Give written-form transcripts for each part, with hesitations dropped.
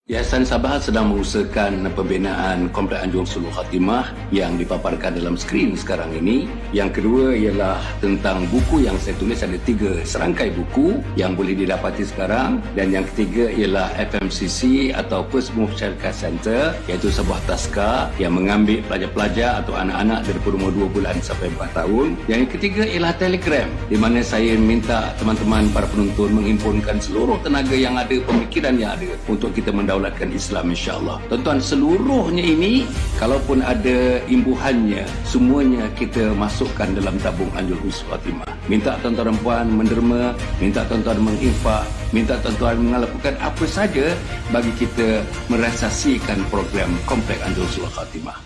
Yayasan Sabah sedang mengusahakan pembinaan Komplek Anjung Suluh Khatimah yang dipaparkan dalam skrin sekarang ini. Yang kedua ialah tentang buku yang saya tulis, ada 3 serangkai buku yang boleh didapati sekarang. Dan yang ketiga ialah FMCC atau First Move Childcare Center, iaitu sebuah taska yang mengambil pelajar-pelajar atau anak-anak dari umur 2 bulan sampai 4 tahun. Yang ketiga ialah Telegram, di mana saya minta teman-teman para penonton menghimpunkan seluruh tenaga yang ada, pemikiran yang ada untuk kita mendaulatkan Islam, insya-Allah. Tuan-tuan, seluruhnya ini kalaupun ada imbuhannya, semuanya kita masukkan dalam tabung Anjung Suluh Khatimah. Minta tuan-tuan dan puan menderma, minta tuan-tuan menginfak, minta tuan-tuan melakukan apa saja bagi kita merealisasikan program Komplek Anjung Suluh Khatimah.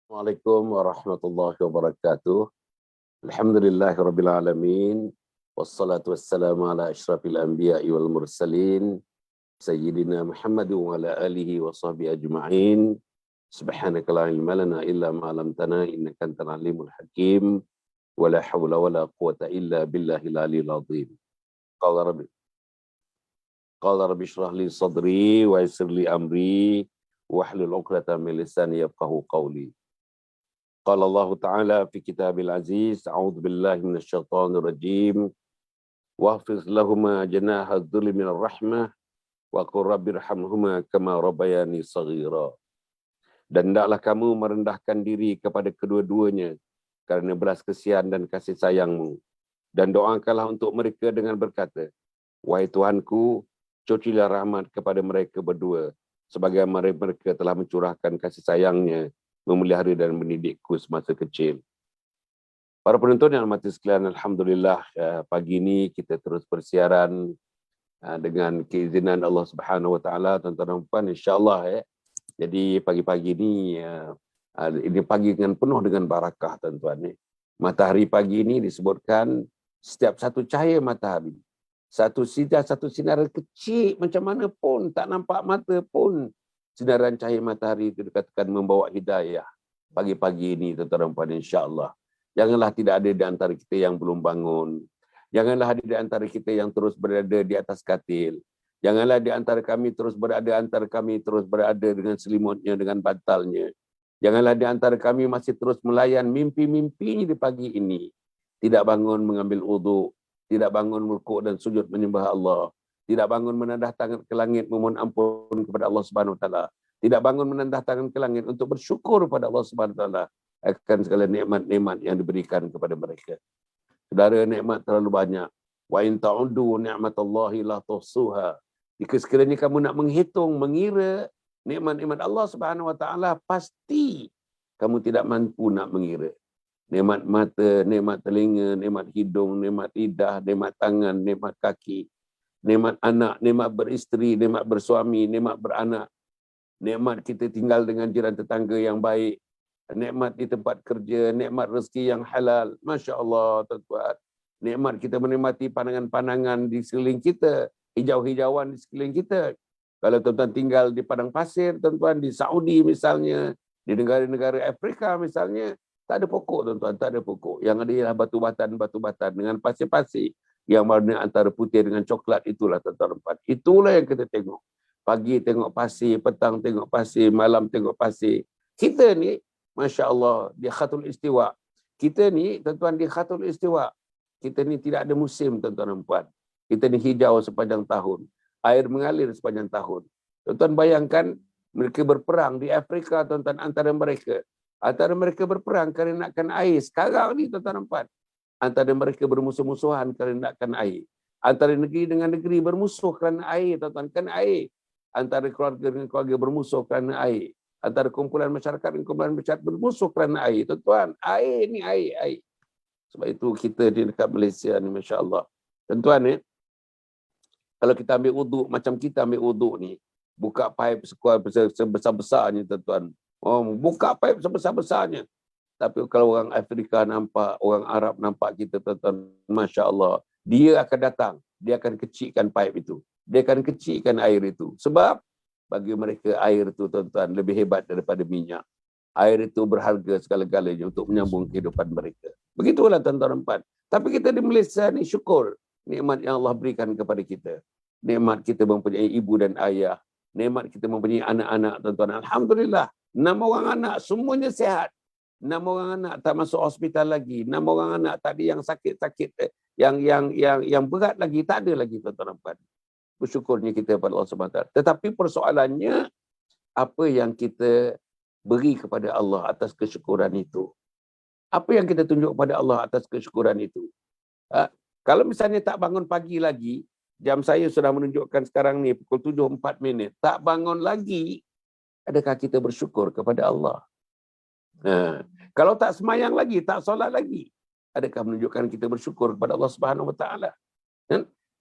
Assalamualaikum warahmatullahi wabarakatuh. Alhamdulillahirabbil alamin. Wassalatu wassalamu ala asyrafil anbiya'i wal mursalin sayyidina Muhammad wa ala alihi wa sahbihi ajma'in. Subhanaka la ilma lana illa ma 'allamtana innaka antal alimul hakim. Wa la haula wa la quwwata illa billahil aliyil azim. Qala rabbi shrah li sadri wa yassir li amri wahlul 'uqdatam min lisani yafqahu qawli. Qala Allah Ta'ala fi kitabil aziz, a'udzu billahi minasyaitonir rajim. Wahfiz lahuma janaha dhulli minar rahmah wa qur rabbirhamhuma kama rabbayani shaghira. Dan hendaklah kamu merendahkan diri kepada kedua-duanya kerana belas kesian dan kasih sayangmu. Dan doakanlah untuk mereka dengan berkata, wahai Tuhanku, cucilah rahmat kepada mereka berdua, sebagaimana mereka telah mencurahkan kasih sayangnya, memelihara dan mendidikku semasa kecil. Para penonton yang mati sekalian, alhamdulillah pagi ini kita terus bersiaran dengan keizinan Allah Subhanahu Wa Taala, tuan-tuan dan puan, insya-Allah. Jadi pagi-pagi ini pagi dengan penuh dengan barakah, tuan-tuan. Matahari pagi ini disebutkan setiap satu cahaya matahari, satu sinaran kecil macam mana pun tak nampak mata pun, sinaran cahaya matahari itu dikatakan membawa hidayah pagi-pagi ini, tuan-tuan dan puan, insya-Allah. Janganlah tidak ada di antara kita yang belum bangun. Janganlah ada di antara kita yang terus berada di atas katil. Janganlah di antara kami terus berada dengan selimutnya, dengan bantalnya. Janganlah di antara kami masih terus melayan mimpi-mimpinya di pagi ini. Tidak bangun mengambil wudhu, tidak bangun rukuk dan sujud menyembah Allah. Tidak bangun menendah tangan ke langit memohon ampun kepada Allah Subhanahu Wa Taala. Tidak bangun menendah tangan ke langit untuk bersyukur kepada Allah Subhanahu Wa Taala akan segala nikmat-nikmat yang diberikan kepada mereka. Saudara, nikmat terlalu banyak. Wa in ta'uddu ni'matallahi la tuhsuha. Jika sekiranya kamu nak menghitung, mengira nikmat-nikmat Allah Subhanahu Wa Taala, pasti kamu tidak mampu nak mengira. Nikmat mata, nikmat telinga, nikmat hidung, nikmat lidah, nikmat tangan, nikmat kaki, nikmat anak, nikmat beristeri, nikmat bersuami, nikmat beranak, nikmat kita tinggal dengan jiran tetangga yang baik, nikmat di tempat kerja, nikmat rezeki yang halal. Masya Allah, tuan-tuan. Nikmat kita menikmati pandangan-pandangan di sekeliling kita, hijau-hijauan di sekeliling kita. Kalau tuan-tuan tinggal di padang pasir, tuan-tuan, di Saudi misalnya, di negara-negara Afrika misalnya, tak ada pokok, tuan-tuan, tak ada pokok. Yang ada ialah batu-batan dengan pasir-pasir yang warna antara putih dengan coklat. Itulah, tuan-tuan. Itulah yang kita tengok. Pagi tengok pasir, petang tengok pasir, malam tengok pasir. Kita ni, Masya Allah, di Khatul Istiwa. Kita ni, tuan-tuan, di Khatul Istiwa. Kita ni tidak ada musim, tuan-tuan dan puan. Kita ni hijau sepanjang tahun. Air mengalir sepanjang tahun. Tuan-tuan bayangkan, mereka berperang di Afrika, tuan-tuan, antara mereka. Antara mereka berperang kerana nakkan air. Sekarang ni, tuan-tuan dan puan, antara mereka bermusuh-musuhan kerana nakkan air. Antara negeri dengan negeri bermusuh kerana air, tuan-tuan, kerana air. Antara keluarga dengan keluarga bermusuh kerana air. Antara kumpulan masyarakat dan kumpulan masyarakat bermusuh kerana air. Tuan-tuan, air ni air. Sebab itu kita di dekat Malaysia ni, Masya Allah. Tuan-tuan, kalau kita ambil wuduk, macam kita ambil wuduk ni, buka paip sebesar-besarnya, tuan-tuan. Buka paip sebesar-besarnya. Tapi kalau orang Afrika nampak, orang Arab nampak kita, tuan-tuan, Masya Allah, dia akan datang, dia akan kecilkan paip itu. Dia akan kecilkan air itu. Sebab bagi mereka air itu, tuan-tuan, lebih hebat daripada minyak. Air itu berharga segala-galanya untuk menyambung kehidupan mereka. Begitulah, tuan-tuan dan puan. Tapi kita di Malaysia ni syukur nikmat yang Allah berikan kepada kita. Nikmat kita mempunyai ibu dan ayah. Nikmat kita mempunyai anak-anak, tuan-tuan. Alhamdulillah. 6 orang anak, semuanya sihat. 6 orang anak tak masuk hospital lagi. 6 orang anak tak ada yang sakit-sakit, yang berat lagi, tak ada lagi, tuan-tuan dan puan. Bersyukurnya kita kepada Allah SWT. Tetapi persoalannya, apa yang kita beri kepada Allah atas kesyukuran itu? Apa yang kita tunjuk kepada Allah atas kesyukuran itu? Kalau misalnya tak bangun pagi lagi, jam saya sudah menunjukkan sekarang ni pukul 7:04, tak bangun lagi, adakah kita bersyukur kepada Allah? Kalau tak semayang lagi, tak solat lagi, adakah menunjukkan kita bersyukur kepada Allah Subhanahu Wa Taala?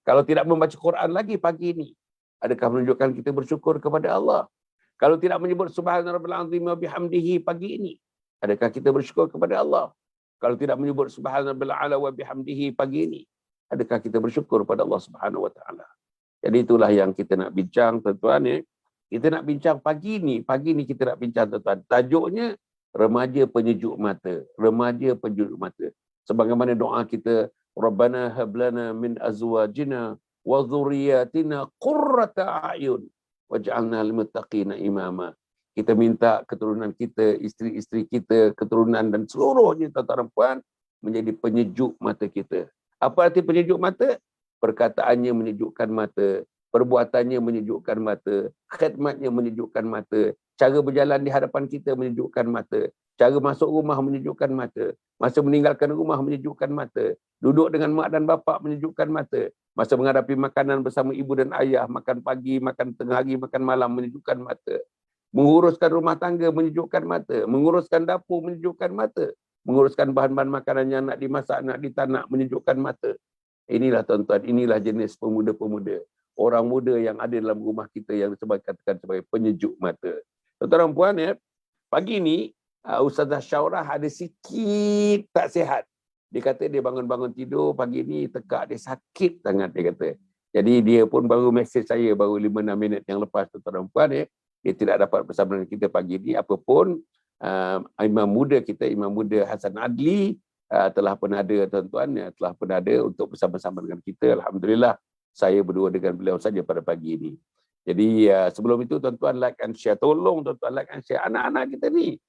Kalau tidak membaca Quran lagi pagi ini, adakah menunjukkan kita bersyukur kepada Allah? Kalau tidak menyebut Subhanallah azim wa bihamdihi pagi ini, adakah kita bersyukur kepada Allah? Kalau tidak menyebut Subhanallah ala wa bihamdihi pagi ini, adakah kita bersyukur kepada Allah Subhanahu Wa Taala? Jadi itulah yang kita nak bincang, tuan-tuan. Kita nak bincang pagi ni kita nak bincang, tuan-tuan. Tajuknya remaja penyejuk mata. Remaja penyejuk mata. Sebagaimana doa kita, Rabbana hablana min azwajina wa dhurriyyatina qurrata a'yun waj'alna lil muttaqina imama. Kita minta keturunan kita, isteri-isteri kita, keturunan dan seluruhnya, tuan-tuan dan puan, menjadi penyejuk mata kita. Apa arti penyejuk mata? Perkataannya menyejukkan mata, perbuatannya menyejukkan mata, khidmatnya menyejukkan mata, cara berjalan di hadapan kita menyejukkan mata, cara masuk rumah menyejukkan mata, masa meninggalkan rumah menyejukkan mata, duduk dengan mak dan bapa menyejukkan mata, masa menghadapi makanan bersama ibu dan ayah, makan pagi, makan tengah hari, makan malam menyejukkan mata, menguruskan rumah tangga menyejukkan mata, menguruskan dapur menyejukkan mata, menguruskan bahan-bahan makanan yang nak dimasak, nak ditanak menyejukkan mata. Inilah, tuan-tuan, inilah jenis pemuda-pemuda, orang muda yang ada dalam rumah kita yang katakan sebagai penyejuk mata. Tuan-tuan dan puan, pagi ni Ustazah Syaurah ada sikit tak sihat. Dia kata dia bangun-bangun tidur pagi ni tekak dia sakit sangat, dia kata. Jadi dia pun baru mesej saya baru 5-6 minit yang lepas, tuan-tuan dan puan, dia tidak dapat bersama dengan kita pagi ni. Apapun imam muda kita, Imam Muda Hasan Adli, telah penada, tuan-tuan, telah penada untuk bersama-sama dengan kita. Alhamdulillah, saya berdua dengan beliau saja pada pagi ini. Jadi sebelum itu, tuan-tuan, like and share. Tolong, tuan-tuan, like and share. Anak-anak kita ni,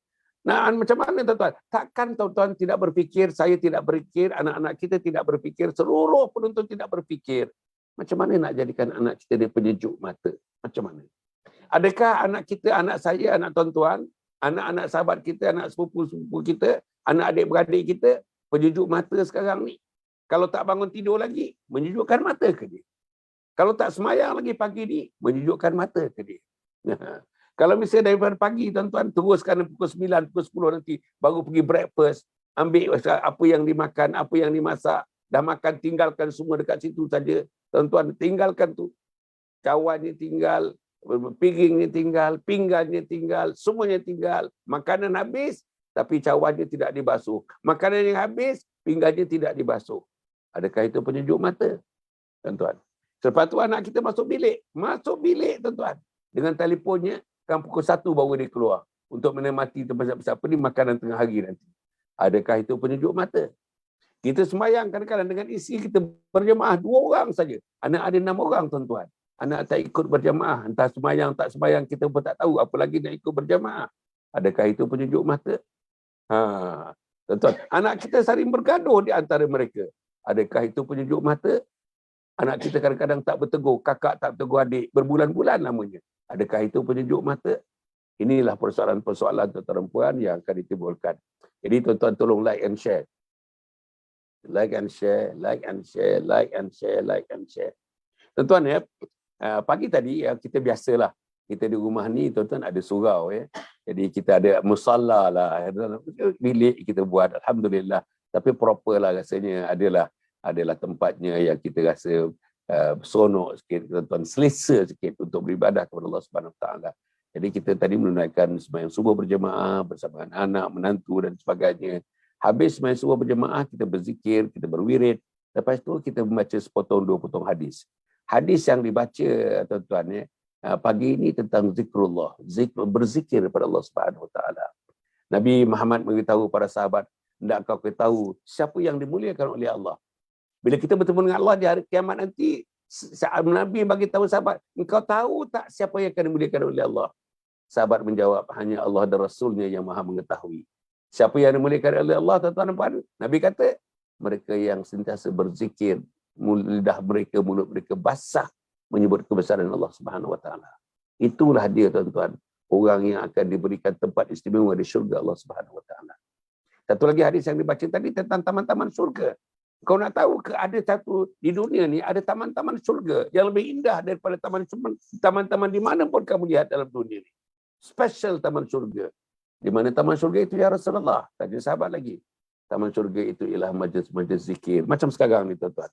nah, macam mana, tuan-tuan? Takkan tuan-tuan tidak berfikir, saya tidak berfikir, anak-anak kita tidak berfikir, seluruh penonton tidak berfikir. Macam mana nak jadikan anak kita dia penyejuk mata? Macam mana? Adakah anak kita, anak saya, anak tuan-tuan, anak-anak sahabat kita, anak sepupu-sepupu kita, anak adik-beradik kita, penyejuk mata sekarang ni? Kalau tak bangun tidur lagi, menyejukkan mata ke dia? Kalau tak semayang lagi pagi ni, menyejukkan mata ke dia? Kalau misalnya daripada pagi, tuan-tuan, teruskan pukul 9, pukul 10 nanti, baru pergi breakfast, ambil apa yang dimakan, apa yang dimasak, dah makan, tinggalkan semua dekat situ saja. Tuan-tuan, tinggalkan tu. Cawannya tinggal, piringnya tinggal, pinggannya tinggal, semuanya tinggal. Makanan habis, tapi cawannya tidak dibasuh. Makanan yang habis, pinggannya tidak dibasuh. Adakah itu penyejuk mata, tuan-tuan? Selepas tu anak kita masuk bilik, tuan-tuan, dengan telefonnya, kan pukul 1 baru dia keluar untuk menikmati tempat apa ni makanan tengah hari nanti. Adakah itu penyejuk mata? Kita sembahyang kadang-kadang dengan isi kita berjemaah 2 orang saja. Anak ada 6 orang, tuan-tuan. Anak tak ikut berjemaah, entah sembahyang tak sembahyang kita pun tak tahu, apalagi nak ikut berjemaah. Adakah itu penyejuk mata? Tuan-tuan, anak kita saling bergaduh di antara mereka. Adakah itu penyejuk mata? Anak kita kadang-kadang tak bertegur, kakak tak bertegur adik, berbulan-bulan lamanya. Adakah itu penyejuk mata? Inilah persoalan-persoalan, tuan-tuan dan puan, yang akan ditimbulkan. Jadi tuan-tuan tolong like and share. Like and share, like and share, like and share, like and share. Tuan-tuan, pagi tadi kita biasalah. Kita di rumah ni, tuan-tuan, ada surau. Jadi kita ada musalla lah. Bilik kita buat, alhamdulillah. Tapi proper lah rasanya, adalah tempatnya yang kita rasa seronok sikit, tuan-tuan, selesa sikit untuk beribadah kepada Allah Subhanahu Wa Taala. Jadi kita tadi menunaikan sembahyang subuh berjemaah bersama anak, menantu dan sebagainya. Habis sembahyang subuh berjemaah, kita berzikir, kita berwirid. Lepas tu kita membaca sepotong 2 potong hadis. Hadis yang dibaca, tuan-tuan, pagi ini tentang zikrullah, berzikir kepada Allah Subhanahu Wa Taala. Nabi Muhammad memberitahu para sahabat, hendak kau ketahui siapa yang dimuliakan oleh Allah. Bila kita bertemu dengan Allah di hari kiamat nanti, Nabi bagi tahu sahabat, engkau tahu tak siapa yang akan dimuliakan oleh Allah? Sahabat menjawab, hanya Allah dan Rasulnya yang maha mengetahui. Siapa yang dimuliakan oleh Allah, tuan-tuan dan puan? Nabi kata, mereka yang sentiasa berzikir, lidah mereka, mulut mereka basah menyebut kebesaran Allah Subhanahu Wa Taala. Itulah dia, tuan-tuan, orang yang akan diberikan tempat istimewa di syurga Allah Subhanahu Wa Taala. Satu lagi hadis yang dibaca tadi tentang taman-taman syurga. Kau nak tahu ke ada satu di dunia ni ada taman-taman syurga yang lebih indah daripada taman-taman di mana pun kamu lihat dalam dunia ni. Special taman syurga. Di mana taman syurga itu ya Rasulullah? Tanya sahabat lagi. Taman syurga itu ialah majlis-majlis zikir. Macam sekarang ni tuan-tuan.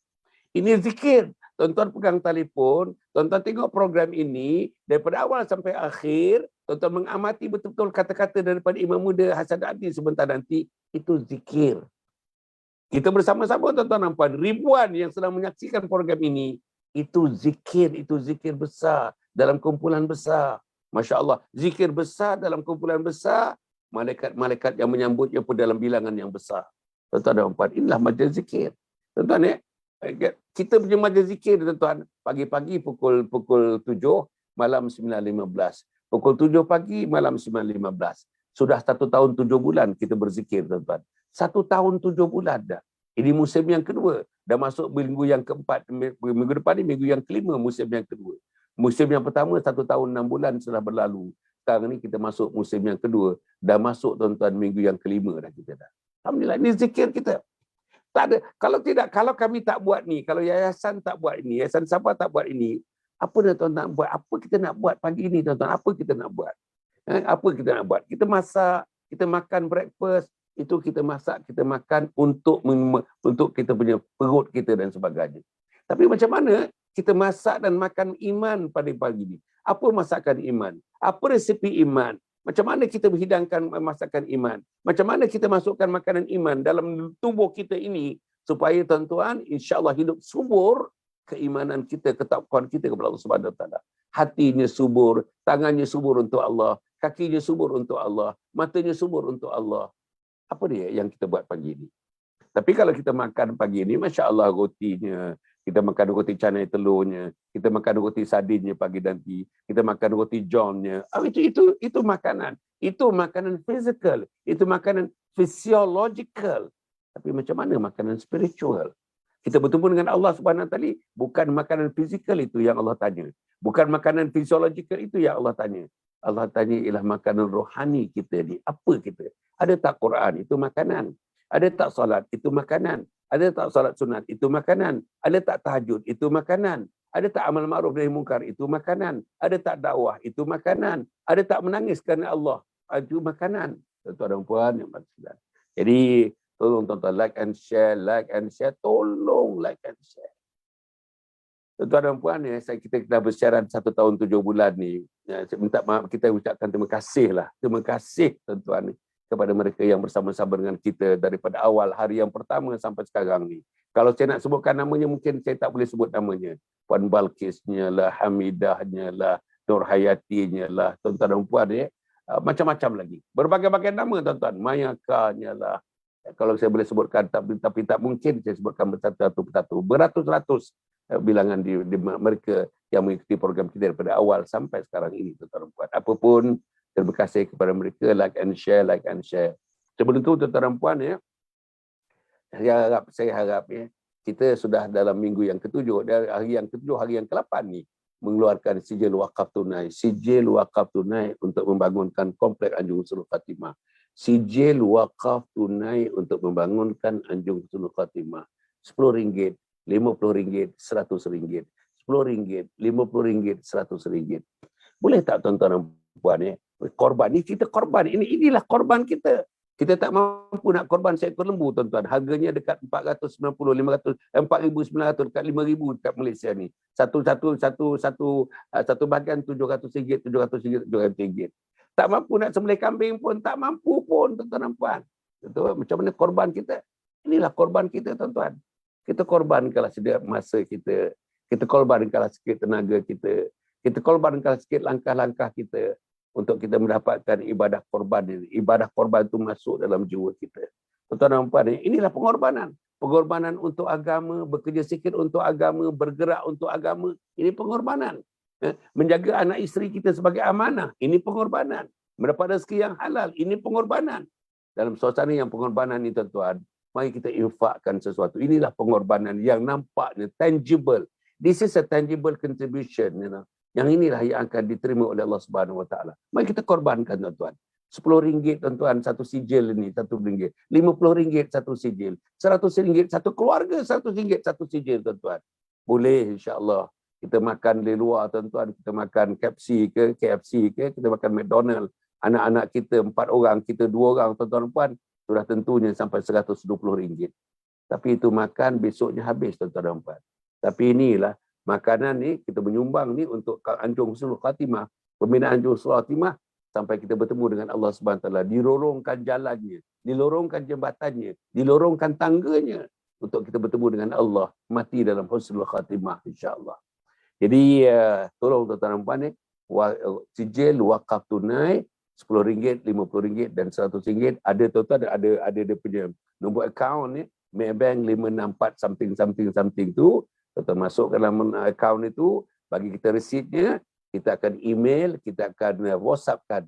Ini zikir. Tuan-tuan pegang telefon, tuan-tuan tengok program ini daripada awal sampai akhir, tuan-tuan mengamati betul-betul kata-kata daripada Imam Muda Hasan Adi sebentar nanti, itu zikir. Kita bersama-sama tuan-tuan dan puan, ribuan yang sedang menyaksikan program ini, itu zikir besar dalam kumpulan besar. Masya Allah, zikir besar dalam kumpulan besar, malaikat-malaikat yang menyambutnya pun dalam bilangan yang besar. Tuan-tuan dan puan, inilah majlis zikir. Tuan-tuan kita punya majlis zikir tuan-tuan, pagi-pagi pukul 7, malam 9.15. Pukul 7 pagi, malam 9.15. Sudah 1 tahun 7 bulan kita berzikir tuan-tuan. 1 tahun 7 bulan dah. Ini musim yang kedua. Dah masuk minggu yang keempat. Minggu depan ni minggu yang kelima, musim yang kedua. Musim yang pertama 1 tahun 6 bulan sudah berlalu. Sekarang ni kita masuk musim yang kedua. Dah masuk tuan-tuan minggu yang kelima dah kita dah. Alhamdulillah, ini zikir kita. Tak ada. Kalau kami tak buat ni, kalau yayasan tak buat ini, yayasan Sabah tak buat ini, apa dah tuan-tuan nak buat? Apa kita nak buat pagi ni tuan-tuan? Apa kita nak buat? Apa kita nak buat? Kita masak, kita makan breakfast, itu kita masak, kita makan untuk kita punya perut kita dan sebagainya. Tapi macam mana kita masak dan makan iman pada pagi ni? Apa masakan iman? Apa resepi iman? Macam mana kita menghidangkan masakan iman? Macam mana kita masukkan makanan iman dalam tubuh kita ini supaya tuan-tuan insya-Allah hidup subur keimanan kita, ketakwaan kita kepada Allah Subhanahu Wa Taala. Hatinya subur, tangannya subur untuk Allah, kakinya subur untuk Allah, matanya subur untuk Allah. Apa dia yang kita buat pagi ini? Tapi kalau kita makan pagi ini, Masya Allah rotinya, kita makan roti canai telurnya, kita makan roti sardinnya pagi nanti, kita makan roti johnnya. Itu makanan. Itu makanan physical. Itu makanan physiological. Tapi macam mana makanan spiritual? Kita bertemu dengan Allah Subhanahu Wa Taala, bukan makanan fizikal itu yang Allah tanya. Bukan makanan fisiologikal itu yang Allah tanya. Allah tanya ialah makanan rohani kita ni. Apa kita? Ada tak Quran? Itu makanan. Ada tak solat? Itu makanan. Ada tak solat sunat? Itu makanan. Ada tak tahajud? Itu makanan. Ada tak amal ma'ruf nahi munkar? Itu makanan. Ada tak dakwah? Itu makanan. Ada tak menangis kerana Allah? Itu makanan. Tuan-tuan dan puan yang berkasihan. Jadi, tolong tuan-tuan like and share. Tolong like and share. Tuan-tuan dan puan, kita dah bersiaran 1 tahun 7 bulan ni. Saya minta maaf, kita ucapkan terima kasih lah. Terima kasih tuan-tuan kepada mereka yang bersama-sama dengan kita daripada awal hari yang pertama sampai sekarang ni. Kalau saya nak sebutkan namanya, mungkin saya tak boleh sebut namanya. Puan Balkisnya lah, Hamidahnya lah, Nur Hayatinya lah, tuan-tuan dan puan macam-macam lagi. Berbagai-bagai nama tuan-tuan. Mayakanya lah. Kalau saya boleh sebutkan, tapi tak mungkin saya sebutkan persatu. Beratus-ratus bilangan di mereka yang mengikuti program kita daripada awal sampai sekarang ini, tuan-tuan dan puan. Apapun, terima kasih kepada mereka, like and share. Sebelum itu, tuan-tuan dan puan, saya harap kita sudah dalam minggu yang ke-7, hari yang ke-7, hari yang ke-8 ni, mengeluarkan sijil wakaf tunai untuk membangunkan komplek Anjung Husnul Khatimah. Sijil wakaf tunai untuk membangunkan Anjung Husnul Khatimah. RM10, RM50, RM100. RM10, RM50, RM100. Boleh tak tuan-tuan dan puan korban ni, kita korban. Inilah korban kita. Kita tak mampu nak korban seekor lembu tuan-tuan. Harganya dekat 490, 500, 4.900, dekat 5.000 dekat Malaysia ni. Satu bahagian RM700, RM700. Tak mampu nak sembelih kambing pun, tak mampu pun tuan-tuan dan puan. Macam mana korban kita? Inilah korban kita tuan-tuan. Kita korbankanlah sedia masa kita. Kita korbankanlah sikit tenaga kita. Kita korbankanlah sikit langkah-langkah kita untuk kita mendapatkan ibadah korban ini. Ibadah korban itu masuk dalam jiwa kita. Tuan-tuan dan puan, inilah pengorbanan. pengorbanan untuk agama, bekerja sikit untuk agama, bergerak untuk agama, ini pengorbanan. Menjaga anak isteri kita sebagai amanah, ini pengorbanan. Mendapat rezeki yang halal, ini pengorbanan. Dalam suasana yang pengorbanan ini tuan-tuan, mari kita infakkan sesuatu. Inilah pengorbanan yang nampaknya tangible. This is a tangible contribution. Yang inilah yang akan diterima oleh Allah Subhanahu Wa Taala. Mari kita korbankan tuan-tuan. RM10 tuan-tuan satu sijil ini, RM1. RM50 satu sijil. RM100 satu keluarga, RM100 satu sijil tuan-tuan. Boleh insya-Allah. Kita makan di luar tuan-tuan, kita makan KFC ke, kita makan McDonald. Anak-anak kita 4 orang, kita 2 orang tuan-tuan puan, sudah tentunya sampai RM120. Tapi itu makan besoknya habis tuan-tuan puan. Tapi inilah makanan ni kita menyumbang ni untuk Anjung Husnul Khatimah, pembinaan Anjung Husnul Khatimah sampai kita bertemu dengan Allah Subhanahu Wa Taala, dilorongkan jalannya, dilorongkan jembatannya, dilorongkan tangganya untuk kita bertemu dengan Allah, mati dalam Husnul Khatimah insya-Allah. Jadi tolong tuan-tuan dan puan ni, sijil wakaf tunai RM10, RM50 dan RM100. Ada tuan-tuan ada dia punya nombor akaun ni, Maybank 564 something tu. Tuan-tuan masuk ke dalam akaun itu, bagi kita resitnya, kita akan email, kita akan WhatsAppkan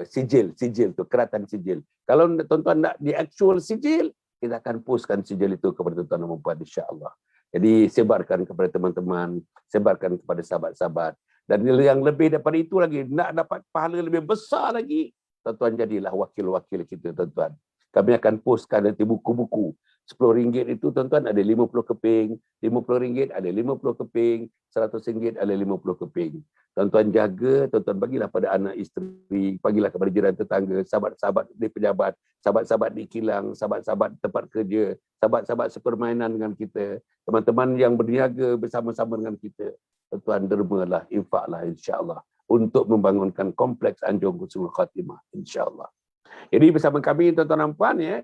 sijil tu, keratan sijil. Kalau tuan-tuan nak di actual sijil, kita akan postkan sijil itu kepada tuan-tuan dan puan insya-Allah. Jadi sebarkan kepada teman-teman, sebarkan kepada sahabat-sahabat. Dan yang lebih daripada itu lagi, nak dapat pahala lebih besar lagi, tuan-tuan jadilah wakil-wakil kita tuan-tuan. Kami akan postkan nanti buku-buku. RM10 itu tuan-tuan ada 50 keping, RM50 ada 50 keping, RM100 ada 50 keping. Tuan-tuan jaga, tuan-tuan bagilah pada anak isteri, bagilah kepada jiran tetangga, sahabat-sahabat di pejabat, sahabat-sahabat di kilang, sahabat-sahabat tempat kerja, sahabat-sahabat sepermainan dengan kita, teman-teman yang berniaga bersama-sama dengan kita. Tuan-tuan dermalah, infaklah insya-Allah untuk membangunkan kompleks Anjung Husnul Khatimah insya-Allah. Jadi bersama kami tuan-tuan dan puan ya,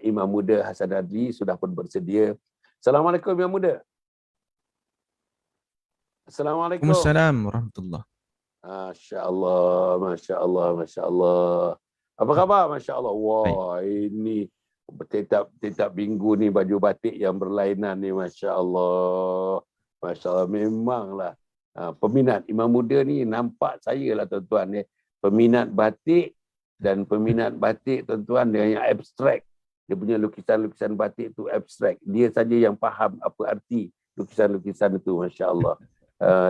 Imam Muda Hasan Adli sudah pun bersedia. Assalamualaikum Imam Muda. Assalamualaikum. Waalaikumsalam warahmatullahi. Masya-Allah, masya-Allah, masya-Allah. Apa khabar? Masya-Allah. Wah, ini setiap minggu ni baju batik yang berlainan ni, masya-Allah. Masya-Allah, memanglah peminat Imam Muda ni nampak saya lah tuan-tuan ya. Peminat batik dan peminat batik tuan-tuan yang abstrak. Dia punya lukisan-lukisan batik tu abstrak. Dia saja yang faham apa arti lukisan-lukisan itu, masya-Allah.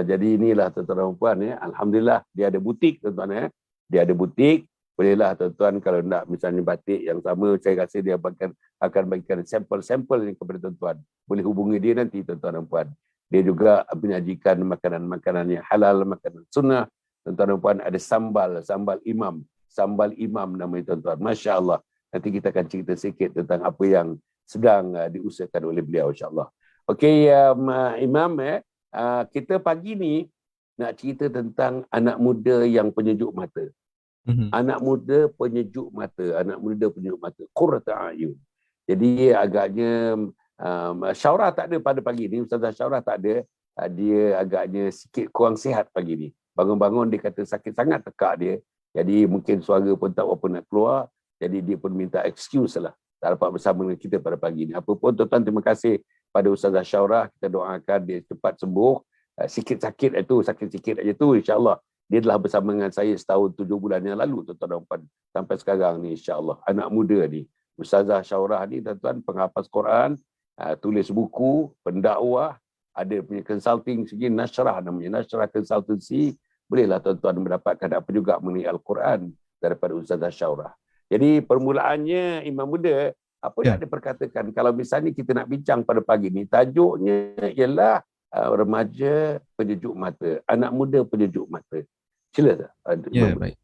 Jadi inilah tuan-tuan dan puan ya. Alhamdulillah dia ada butik tuan-tuan ya. Dia ada butik. Bolehlah tuan-tuan kalau nak misalnya batik yang sama, saya rasa dia akan bagikan sampel-sampel ini kepada tuan-tuan. Boleh hubungi dia nanti tuan-tuan dan puan. Dia juga menyajikan makanan-makanan yang halal, makanan sunnah. Tuan-tuan dan puan ada sambal imam. Sambal imam namanya tuan-tuan. Masya-Allah. Nanti kita akan cerita sikit tentang apa yang sedang diusahakan oleh beliau insya-Allah. Okey, Imam kita pagi ni nak cerita tentang anak muda yang penyejuk mata. Anak muda penyejuk mata, anak muda penyejuk mata. Qurratu a'yun. Jadi agaknya Syaurah tak ada pada pagi ni, Ustazah Syaurah tak ada. Dia agaknya sikit kurang sihat pagi ni. Bangun-bangun dia kata sakit sangat tekak dia. Jadi mungkin suara pun tak apa nak keluar. Jadi dia pun minta excuse lah. Tak dapat bersama dengan kita pada pagi ni. Apapun tuan-tuan, terima kasih pada Ustazah Syaurah. Kita doakan dia cepat sembuh. Sikit sakit itu, sakit sikit aja tu, insya-Allah. Dia telah bersama dengan saya setahun 7 bulan yang lalu tuan-tuan dan puan. Sampai sekarang ni insya-Allah. Anak muda ni. Ustazah Syaurah ni tuan-tuan penghafaz Quran, tulis buku, pendakwah, ada punya consulting segi Nashrah namanya, Nashrah Consultancy. Bolehlah tuan-tuan mendapatkan apa juga mengenai Al-Quran daripada Ustazah Syaurah. Jadi permulaannya Imam Muda, apa yang diperkatakan kalau misalnya kita nak bincang pada pagi ni, tajuknya ialah remaja penyejuk mata, anak muda penyejuk mata. Sila. Ya, baik.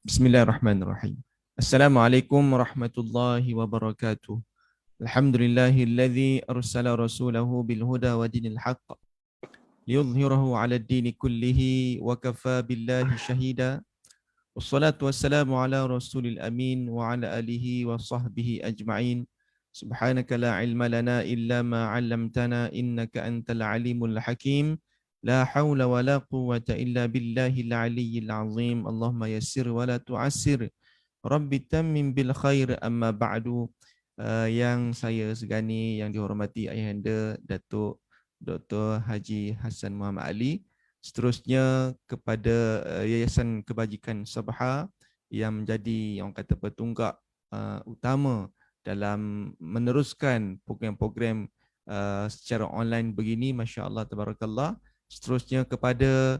Bismillahirrahmanirrahim. Assalamualaikum warahmatullahi wabarakatuh. Alhamdulillahilladzi arsala rasulahu bil huda wa dinil haqq liyudhhirahu 'ala ad-dini kullihi wa kafa billahi shahida. Wassalatu wassalamu ala rasulil amin wa ala alihi wa sahbihi ajma'in. Subhanaka la ilma lana illa ma 'allamtana innaka antal alimul hakim. La hawla wa la quwwata illa billahil aliyyil azim. Allahumma yassir wa la tu'assir. Rabbi tammim bil khair amma ba'du. yang saya segani, yang dihormati Ayahanda Datuk Dr. Haji Hassan Muhammad Ali, seterusnya kepada Yayasan Kebajikan Sabha yang menjadi yang kata petunggak utama dalam meneruskan program-program secara online begini, Masya Allah, Tabarakallah. Seterusnya kepada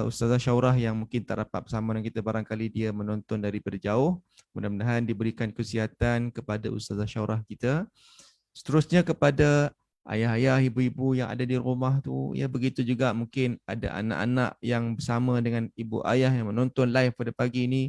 Ustazah Syaurah yang mungkin tak dapat bersama dengan kita, barangkali dia menonton daripada jauh. Mudah-mudahan diberikan kesihatan kepada Ustazah Syaurah kita. Seterusnya kepada ayah-ayah, ibu-ibu yang ada di rumah tu, ya begitu juga mungkin ada anak-anak yang bersama dengan ibu ayah yang menonton live pada pagi ini.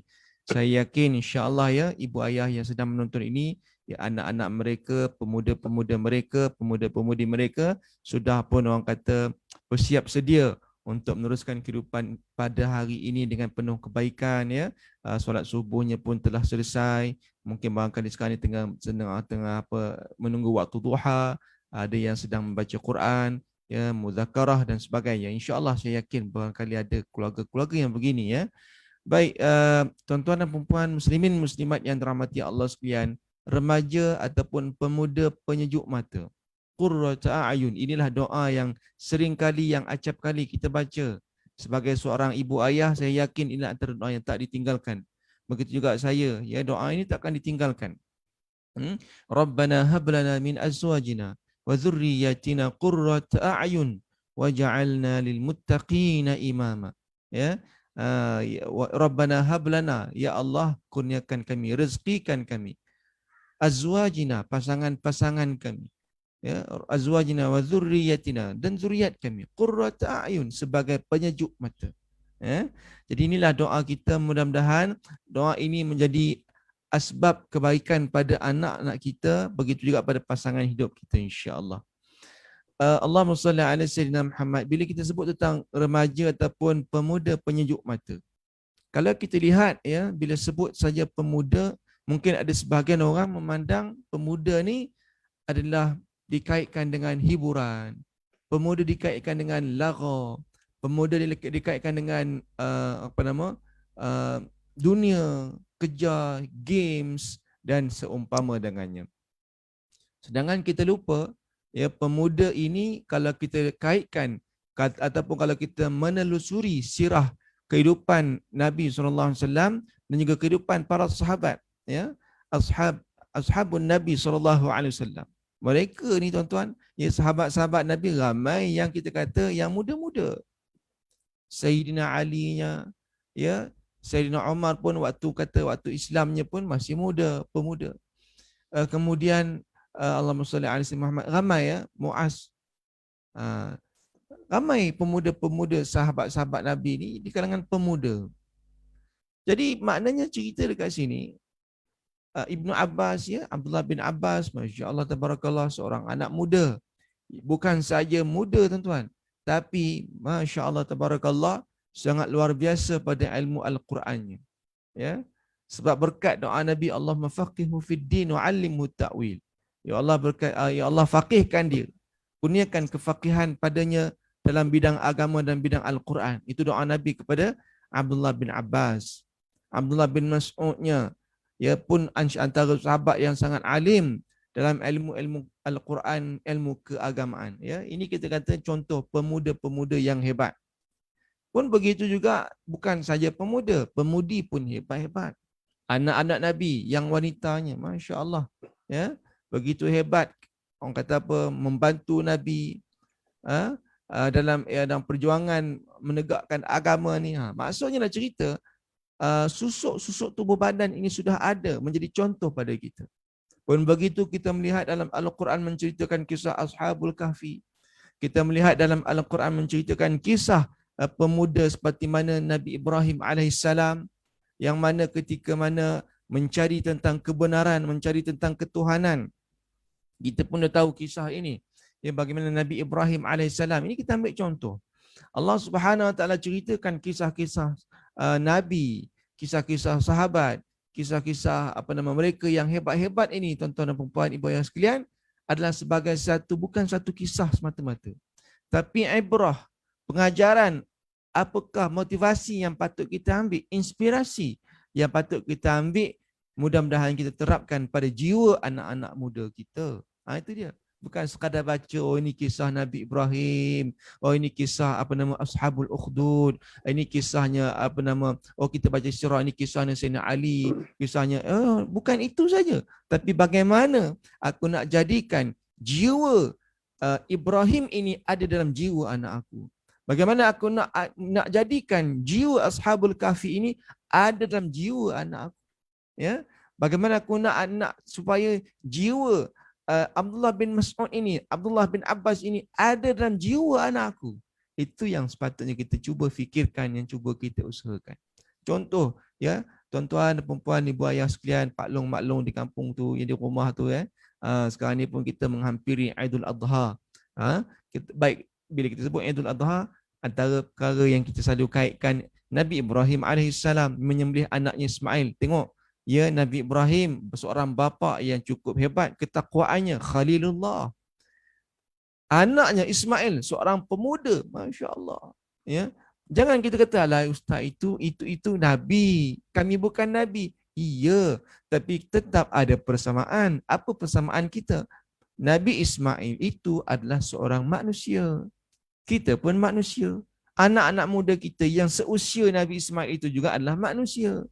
Saya yakin insya-Allah ya, ibu ayah yang sedang menonton ini, ya anak-anak mereka, pemuda-pemuda mereka, pemuda-pemudi mereka sudah pun orang kata bersiap sedia untuk meneruskan kehidupan pada hari ini dengan penuh kebaikan ya. Solat subuhnya pun telah selesai. Mungkin barangkali sekarang ni tengah menunggu waktu duha, ada yang sedang membaca Quran, ya, muzakarah dan sebagainya. Insya-Allah saya yakin barangkali ada keluarga-keluarga yang begini ya. Baik, tuan-tuan dan puan muslimin muslimat yang dirahmati Allah sekalian, remaja ataupun pemuda penyejuk mata. Qurrata a'yun, inilah doa yang sering kali, yang acap kali kita baca. Sebagai seorang ibu ayah, saya yakin inilah antara doa yang tak ditinggalkan. Begitu juga saya, ya, doa ini takkan ditinggalkan. Rabbana hab lana min azwajina wa dhurriyyatina qurrata a'yun waj'alna lil muttaqina imama. Ya. Rabbana hab lana, ya Allah, kurniakan kami, rezekikan kami, azwajina, pasangan-pasangan kami, ya, azwajina wa dzurriyyatina, dan zuriat kami, qurrata a'yun, sebagai penyejuk mata. Ya. Jadi inilah doa kita, mudah-mudahan doa ini menjadi asbab kebaikan pada anak-anak kita, begitu juga pada pasangan hidup kita, insya-Allah. Allahumma salli ala sayyidina Muhammad. Bila kita sebut tentang remaja ataupun pemuda penyejuk mata, kalau kita lihat ya, bila sebut saja pemuda, mungkin ada sebahagian orang memandang pemuda ni adalah dikaitkan dengan hiburan, pemuda dikaitkan dengan lagha, pemuda dikaitkan dengan dunia, kerja, games dan seumpama dengannya. Sedangkan kita lupa, ya, pemuda ini kalau kita kaitkan ataupun kalau kita menelusuri sirah kehidupan Nabi SAW dan juga kehidupan para sahabat, ya, ashabun Nabi SAW. Mereka ni tuan-tuan, ya, sahabat-sahabat Nabi ramai yang kita kata yang muda-muda. Sayyidina Ali-nya, ya, Sayyidina Umar pun waktu Islamnya pun masih muda, pemuda. Kemudian Allahumma salli ala sayyidina Muhammad, ramai ya, Muaz. Ramai pemuda-pemuda sahabat-sahabat Nabi ni di kalangan pemuda. Jadi maknanya cerita dekat sini, Ibnu Abbas, ya, Abdullah bin Abbas, masya-Allah tabarakallah, seorang anak muda. Bukan saja muda tuan-tuan, tapi masya-Allah tabarakallah sangat luar biasa pada ilmu Al-Qurannya. Ya. Sebab berkat doa Nabi, Allahumma faqihu fid din wa 'allimhu ta'wil. Ya Allah, berkat, ya Allah, faqihkan dia, kurniakan kefaqihan padanya dalam bidang agama dan bidang Al-Quran. Itu doa Nabi kepada Abdullah bin Abbas. Abdullah bin Mas'udnya, ya, pun antara sahabat yang sangat alim dalam ilmu-ilmu Al-Quran, ilmu keagamaan. Ya, ini kita kata contoh pemuda-pemuda yang hebat. Pun begitu juga, bukan saja pemuda, pemudi pun hebat-hebat. Anak-anak Nabi yang wanitanya, masya Allah, ya, begitu hebat. Orang kata apa, membantu Nabi dalam perjuangan menegakkan agama ni. Maksudnya nak cerita, susuk-susuk tubuh badan ini sudah ada menjadi contoh pada kita. Pun begitu kita melihat dalam Al-Quran menceritakan kisah Ashabul Kahfi. Kita melihat dalam Al-Quran menceritakan kisah pemuda seperti mana Nabi Ibrahim alaihissalam, yang mana ketika mana mencari tentang kebenaran, mencari tentang ketuhanan. Kita pun dah tahu kisah ini. Ya, bagaimana Nabi Ibrahim alaihissalam, ini kita ambil contoh. Allah Subhanahu wa taala ceritakan kisah-kisah Nabi, kisah-kisah sahabat, kisah-kisah mereka yang hebat-hebat ini, tuan-tuan dan puan-puan, ibu ayah sekalian, adalah sebagai bukan satu kisah semata-mata, tapi ibrah, pengajaran, apakah motivasi yang patut kita ambil, inspirasi yang patut kita ambil Mudah-mudahan kita terapkan pada jiwa anak-anak muda kita. Itu dia. Bukan sekadar baca, oh ini kisah Nabi Ibrahim, oh ini kisah Ashabul Ukhdud, ini kisahnya oh kita baca sirah, ini kisahnya Sayyidina Ali, kisahnya bukan itu saja. Tapi bagaimana aku nak jadikan jiwa Ibrahim ini ada dalam jiwa anak aku. Bagaimana aku nak jadikan jiwa Ashabul Kahfi ini ada dalam jiwa anak aku. Ya, bagaimana aku nak supaya jiwa Abdullah bin Mas'ud ini, Abdullah bin Abbas ini ada dalam jiwa anak aku. Itu yang sepatutnya kita cuba fikirkan, yang cuba kita usahakan. Contoh, ya, tuan-tuan dan puan-puan, ibu ayah sekalian, pak long mak long di kampung tu, yang di rumah tu, sekarang ni pun kita menghampiri Aidul Adha. Baik, bila kita sebut Aidul Adha, antara perkara yang kita selalu kaitkan Nabi Ibrahim AS menyembelih anaknya Ismail. Tengok, ya, Nabi Ibrahim seorang bapa yang cukup hebat ketakwaannya, Khalilullah. Anaknya Ismail seorang pemuda, masya-Allah. Ya. Jangan kita kata lah ustaz itu nabi, kami bukan nabi. Iya, tapi tetap ada persamaan. Apa persamaan kita? Nabi Ismail itu adalah seorang manusia. Kita pun manusia. Anak-anak muda kita yang seusia Nabi Ismail itu juga adalah manusia.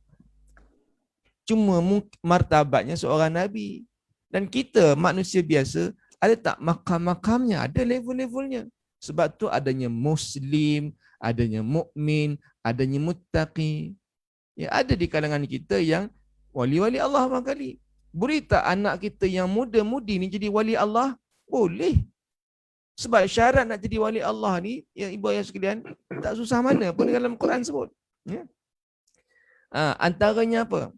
Cuma martabatnya seorang Nabi. Dan kita manusia biasa, ada tak makam-makamnya? Ada level-levelnya. Sebab tu adanya Muslim, adanya mukmin, adanya muttaqi. Ya, ada di kalangan kita yang wali-wali Allah barangkali. Berita anak kita yang muda-mudi ni jadi wali Allah, boleh. Sebab syarat nak jadi wali Allah ni, ya ibu ayah sekalian, tak susah mana pun dalam Quran sebut. Ya. Antaranya apa?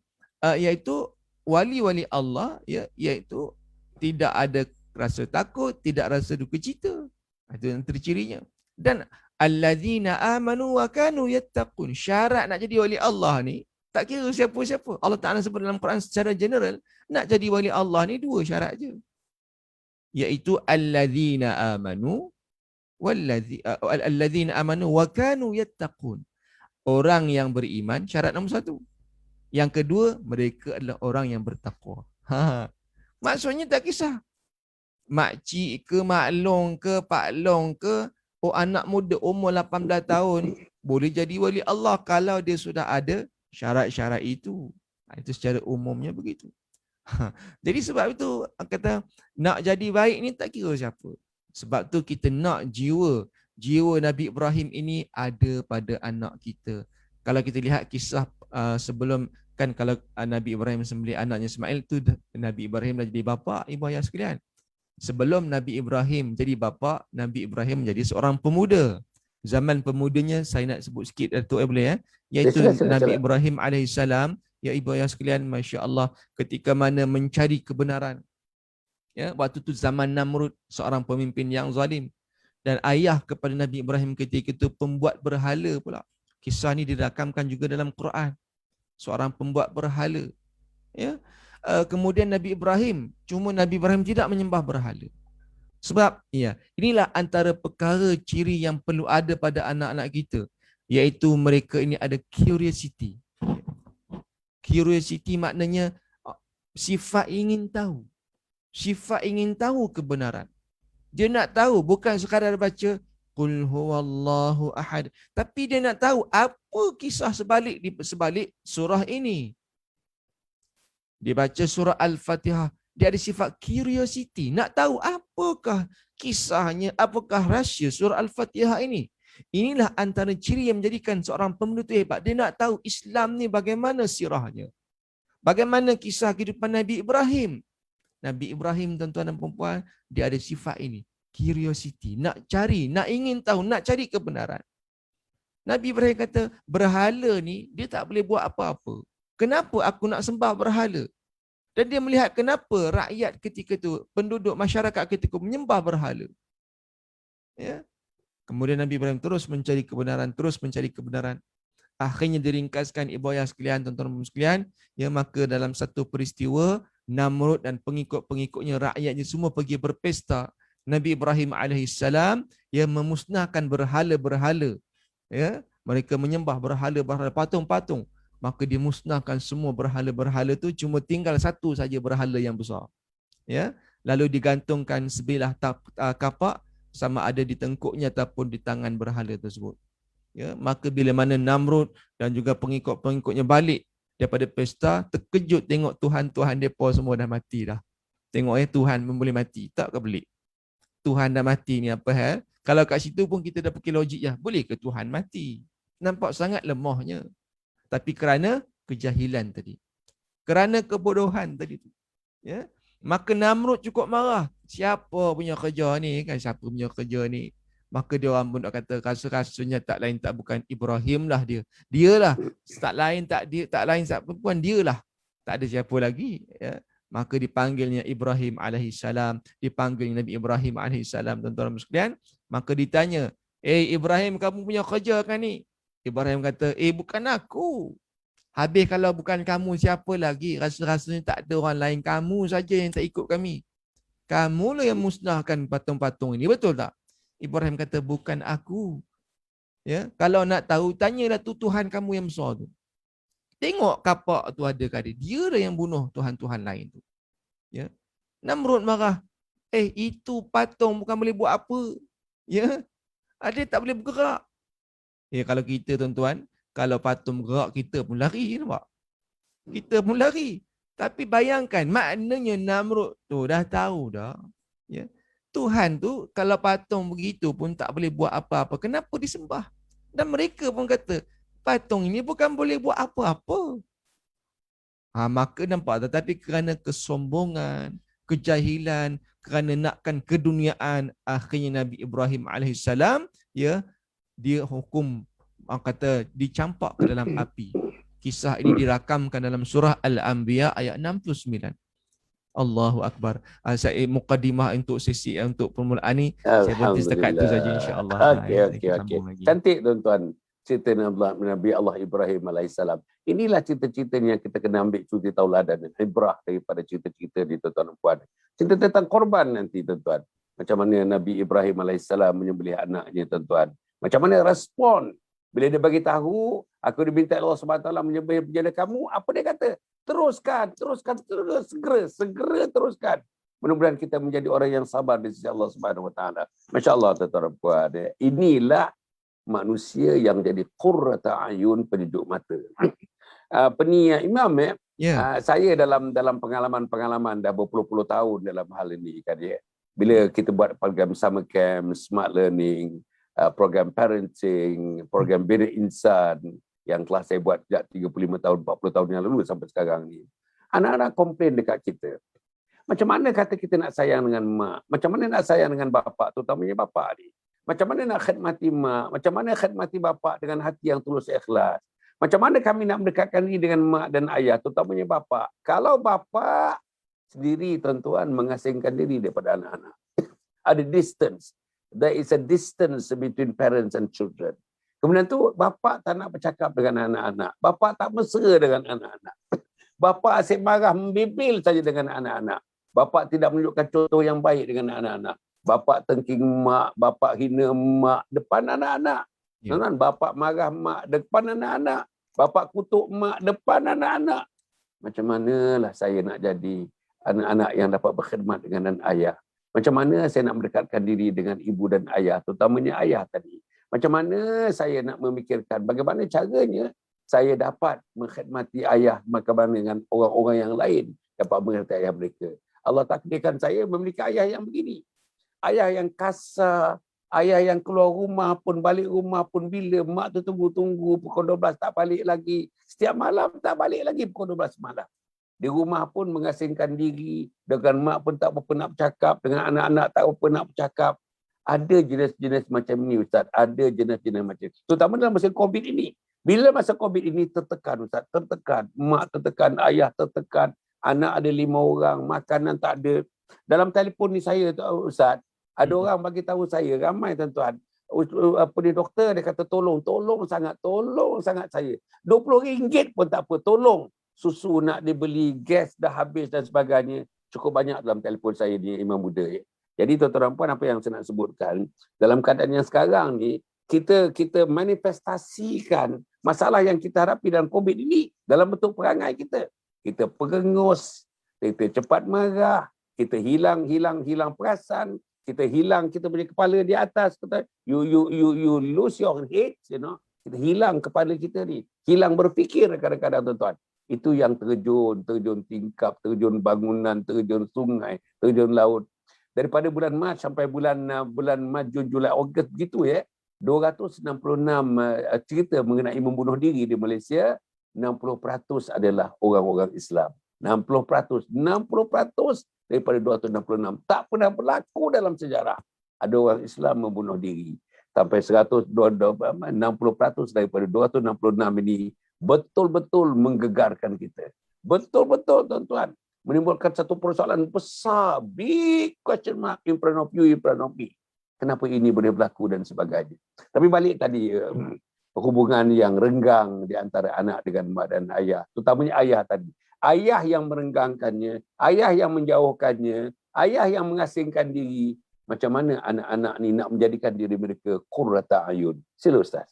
Iaitu wali-wali Allah, ya, iaitu tidak ada rasa takut, tidak rasa duka cita. Itu antara cirinya. Dan allazina amanu wa kanu yattaqun. Syarat nak jadi wali Allah ni tak kira siapa-siapa. Allah Taala sebut dalam Quran secara general, nak jadi wali Allah ni dua syarat je. Iaitu allazina amanu wa kanu yattaqun. Orang yang beriman, syarat nombor satu. Yang kedua, mereka adalah orang yang bertakwa. Maksudnya tak kisah. Makcik ke, mak long ke, pak long ke, anak muda umur 18 tahun boleh jadi wali Allah kalau dia sudah ada syarat-syarat itu. Itu secara umumnya begitu. Jadi sebab itu kata nak jadi baik ni tak kira siapa. Sebab tu kita nak jiwa Nabi Ibrahim ini ada pada anak kita. Kalau kita lihat kisah sebelum, kan kalau Nabi Ibrahim sembelih anaknya Ismail tu, Nabi Ibrahim dah jadi bapa, ibu ayah sekalian. Sebelum Nabi Ibrahim jadi bapa, Nabi Ibrahim menjadi seorang pemuda. Zaman pemudanya saya nak sebut sikit, Datuk boleh ya? Iaitu Nabi Ibrahim alaihissalam, ya ibu ayah sekalian, masya-Allah, ketika mana mencari kebenaran. Ya, waktu tu zaman Namrud, seorang pemimpin yang zalim. Dan ayah kepada Nabi Ibrahim ketika itu pembuat berhala pula. Kisah ni dirakamkan juga dalam Quran. Seorang pembuat berhala. Ya. Kemudian Nabi Ibrahim, cuma Nabi Ibrahim tidak menyembah berhala. Sebab ya, inilah antara perkara ciri yang perlu ada pada anak-anak kita, iaitu mereka ini ada curiosity. Curiosity maknanya sifat ingin tahu. Sifat ingin tahu kebenaran. Dia nak tahu, bukan sekadar baca Qul huwallahu ahad, tapi dia nak tahu apa kisah sebalik surah ini. Dia baca surah Al-Fatihah, dia ada sifat curiosity, nak tahu apakah kisahnya, apakah rahsia surah Al-Fatihah ini. Inilah antara ciri yang menjadikan seorang pemuda itu hebat. Dia nak tahu Islam ni bagaimana sirahnya. Bagaimana kisah kehidupan Nabi Ibrahim. Nabi Ibrahim, tuan-tuan dan puan-puan, dia ada sifat ini. Curiosity, nak cari, nak ingin tahu, nak cari kebenaran. Nabi Ibrahim kata, berhala ni dia tak boleh buat apa-apa. Kenapa aku nak sembah berhala? Dan dia melihat kenapa rakyat ketika itu, penduduk masyarakat ketika itu menyembah berhala. Ya. Kemudian Nabi Ibrahim terus mencari kebenaran, Akhirnya diringkaskan ibu ayah sekalian, tuan-tuan sekalian, ya, maka dalam satu peristiwa, Namrud dan pengikut-pengikutnya, rakyatnya semua pergi berpesta. Nabi Ibrahim alaihissalam, ya, memusnahkan berhala-berhala. Ya, mereka menyembah berhala-berhala, patung-patung. maka dia musnahkan semua berhala-berhala tu, cuma tinggal satu saja berhala yang besar. Ya, lalu digantungkan sebilah kapak, sama ada di tengkuknya ataupun di tangan berhala tersebut. Ya, maka bila mana Namrud dan juga pengikut-pengikutnya balik daripada pesta, terkejut tengok Tuhan-Tuhan mereka semua dah mati dah. Tengok Tuhan pun boleh mati. Tak ke pelik? Tuhan dah mati ni apa hal? Kalau kat situ pun kita dah pakai logik ya. Boleh ke Tuhan mati? Nampak sangat lemahnya. Tapi kerana kejahilan tadi. Kerana kebodohan tadi tu. Ya. Maka Namrud cukup marah. Siapa punya kerja ni? Kan siapa punya kerja ni? Maka dia orang pun nak kata rasa-rasanya tak lain tak bukan Ibrahim lah dia. Dialah. Tak lain tak perempuan, dialah. Tak ada siapa lagi. Ya. Maka dipanggilnya Ibrahim alaihissalam, dipanggil Nabi Ibrahim alaihissalam, tuan-tuan sekalian. Maka ditanya, Ibrahim, kamu punya kerja kan ni? Ibrahim kata, bukan aku. Habis kalau bukan kamu, siapa lagi? Rasa-rasanya tak ada orang lain. Kamu saja yang tak ikut kami. Kamulah yang musnahkan patung-patung ini. Betul tak? Ibrahim kata, bukan aku. Ya, kalau nak tahu, tanyalah tu Tuhan kamu yang besar tu. Tengok kapak tu ada kat dia. Dia lah yang bunuh Tuhan-Tuhan lain tu. Ya. Namrud marah. Itu patung bukan boleh buat apa. Ya. Ada tak boleh bergerak. Ya, kalau kita tuan-tuan, kalau patung bergerak, kita pun lari. Nampak? Kita pun lari. Tapi bayangkan, maknanya Namrud tu dah tahu dah. Ya. Tuhan tu kalau patung begitu pun tak boleh buat apa-apa. Kenapa disembah? Dan mereka pun kata, patung ini bukan boleh buat apa-apa. Maka nampak, tetapi kerana kesombongan, kejahilan, kerana nakkan keduniaan, akhirnya Nabi Ibrahim alaihissalam, ya, dia hukum, kata dicampak ke dalam api. Kisah ini dirakamkan dalam surah Al-Anbiya ayat 69. Allahu Akbar. Saya muqaddimah untuk sesi untuk permulaan ni. Saya berhenti setakat itu saja insya-Allah. Okey. Cantik tuan-tuan. Cerita Nabi Allah Ibrahim alaihissalam. Inilah cerita-cerita yang kita kena ambil cuti tauladan dan ibrah daripada cerita-cerita di tuan-tuan dan puan. Cerita tentang korban nanti tuan-tuan. Macam mana Nabi Ibrahim alaihissalam menyembelih anaknya tuan-tuan. Macam mana respon bila dia bagi tahu, aku diminta Allah SWT menyembelih penjana kamu, apa dia kata? Teruskan, segera teruskan. Mudah-mudahan kita menjadi orang yang sabar di sisi Allah SWT. Masya-Allah tuan-tuan dan puan. Inilah manusia yang jadi qurrata ayun, penyejuk mata. Imam saya dalam pengalaman dah berpuluh-puluh tahun dalam hal ini kan ya. Bila kita buat program summer camp, smart learning, program parenting, program bina insan yang telah saya buat sejak 35 tahun, 40 tahun yang lalu sampai sekarang ni. Anak-anak komplain dekat kita. Macam mana kata kita nak sayang dengan mak? Macam mana nak sayang dengan bapa, terutamanya bapa ni? Macam mana nak khidmati mak? Macam mana khidmati bapa dengan hati yang tulus ikhlas? Macam mana kami nak mendekatkan diri dengan mak dan ayah, terutamanya bapa? Kalau bapa sendiri, tuan-tuan, mengasingkan diri daripada anak-anak. Ada distance. There is a distance between parents and children. Kemudian tu, bapa tak nak bercakap dengan anak-anak. Bapa tak mesra dengan anak-anak. Bapa asyik marah, membibil saja dengan anak-anak. Bapa tidak menunjukkan contoh yang baik dengan anak-anak. Bapa tengking mak, bapa hina mak depan anak-anak. Ya. Bapa marah mak depan anak-anak. Bapa kutuk mak depan anak-anak. Macam manalah saya nak jadi anak-anak yang dapat berkhidmat dengan ayah? Macam mana saya nak mendekatkan diri dengan ibu dan ayah, terutamanya ayah tadi? Macam mana saya nak memikirkan bagaimana caranya saya dapat mengkhidmati ayah, bagaimana dengan orang-orang yang lain dapat mengerti ayah mereka? Allah takdirkan saya memiliki ayah yang begini. Ayah yang kasar, ayah yang keluar rumah pun, balik rumah pun bila mak tu tunggu-tunggu pukul 12 tak balik lagi. Setiap malam tak balik lagi pukul 12 malam. Di rumah pun mengasingkan diri, dengan mak pun tak apa nak bercakap, dengan anak-anak tak apa nak bercakap. Ada jenis-jenis macam ni Ustaz, ada jenis-jenis macam ni. Terutama dalam masa COVID ini. Bila masa COVID ini tertekan Ustaz, tertekan. Mak tertekan, ayah tertekan, anak ada 5 orang, makanan tak ada. Dalam telefon ni saya Ustaz, ada orang bagi tahu saya, ramai tuan-tuan, doktor dia kata tolong sangat saya. RM20 pun tak apa, tolong. Susu nak dibeli, gas dah habis dan sebagainya. Cukup banyak dalam telefon saya ni, Imam Muda. Jadi tuan-tuan dan puan, apa yang saya nak sebutkan, dalam keadaan yang sekarang ni, kita manifestasikan masalah yang kita hadapi dalam COVID ini dalam bentuk perangai kita. Kita perengus, kita cepat marah, kita hilang perasan, kita punya kepala di atas, kita you lose your head, Kita hilang kepala kita ni, hilang berfikir kadang-kadang tuan-tuan. Itu yang terjun tingkap, terjun bangunan, terjun sungai, terjun laut. Daripada bulan Mac sampai bulan Mac, Jun, Julai, Ogos begitu 266 cerita mengenai membunuh diri di Malaysia, 60% adalah orang-orang Islam. 60% daripada 266 tak pernah berlaku dalam sejarah ada orang Islam membunuh diri. Sampai 60% daripada 266 ini betul-betul menggegarkan kita. Betul-betul tuan-tuan, menimbulkan satu persoalan besar, big question mark in front of you, in front of me. Kenapa ini boleh berlaku dan sebagainya. Tapi balik tadi, hubungan yang renggang di antara anak dengan mak dan ayah. Terutamanya ayah tadi. Ayah yang merenggangkannya, ayah yang menjauhkannya, ayah yang mengasingkan diri. Macam mana anak-anak ni nak menjadikan diri mereka qurrata ayun. Sila Ustaz.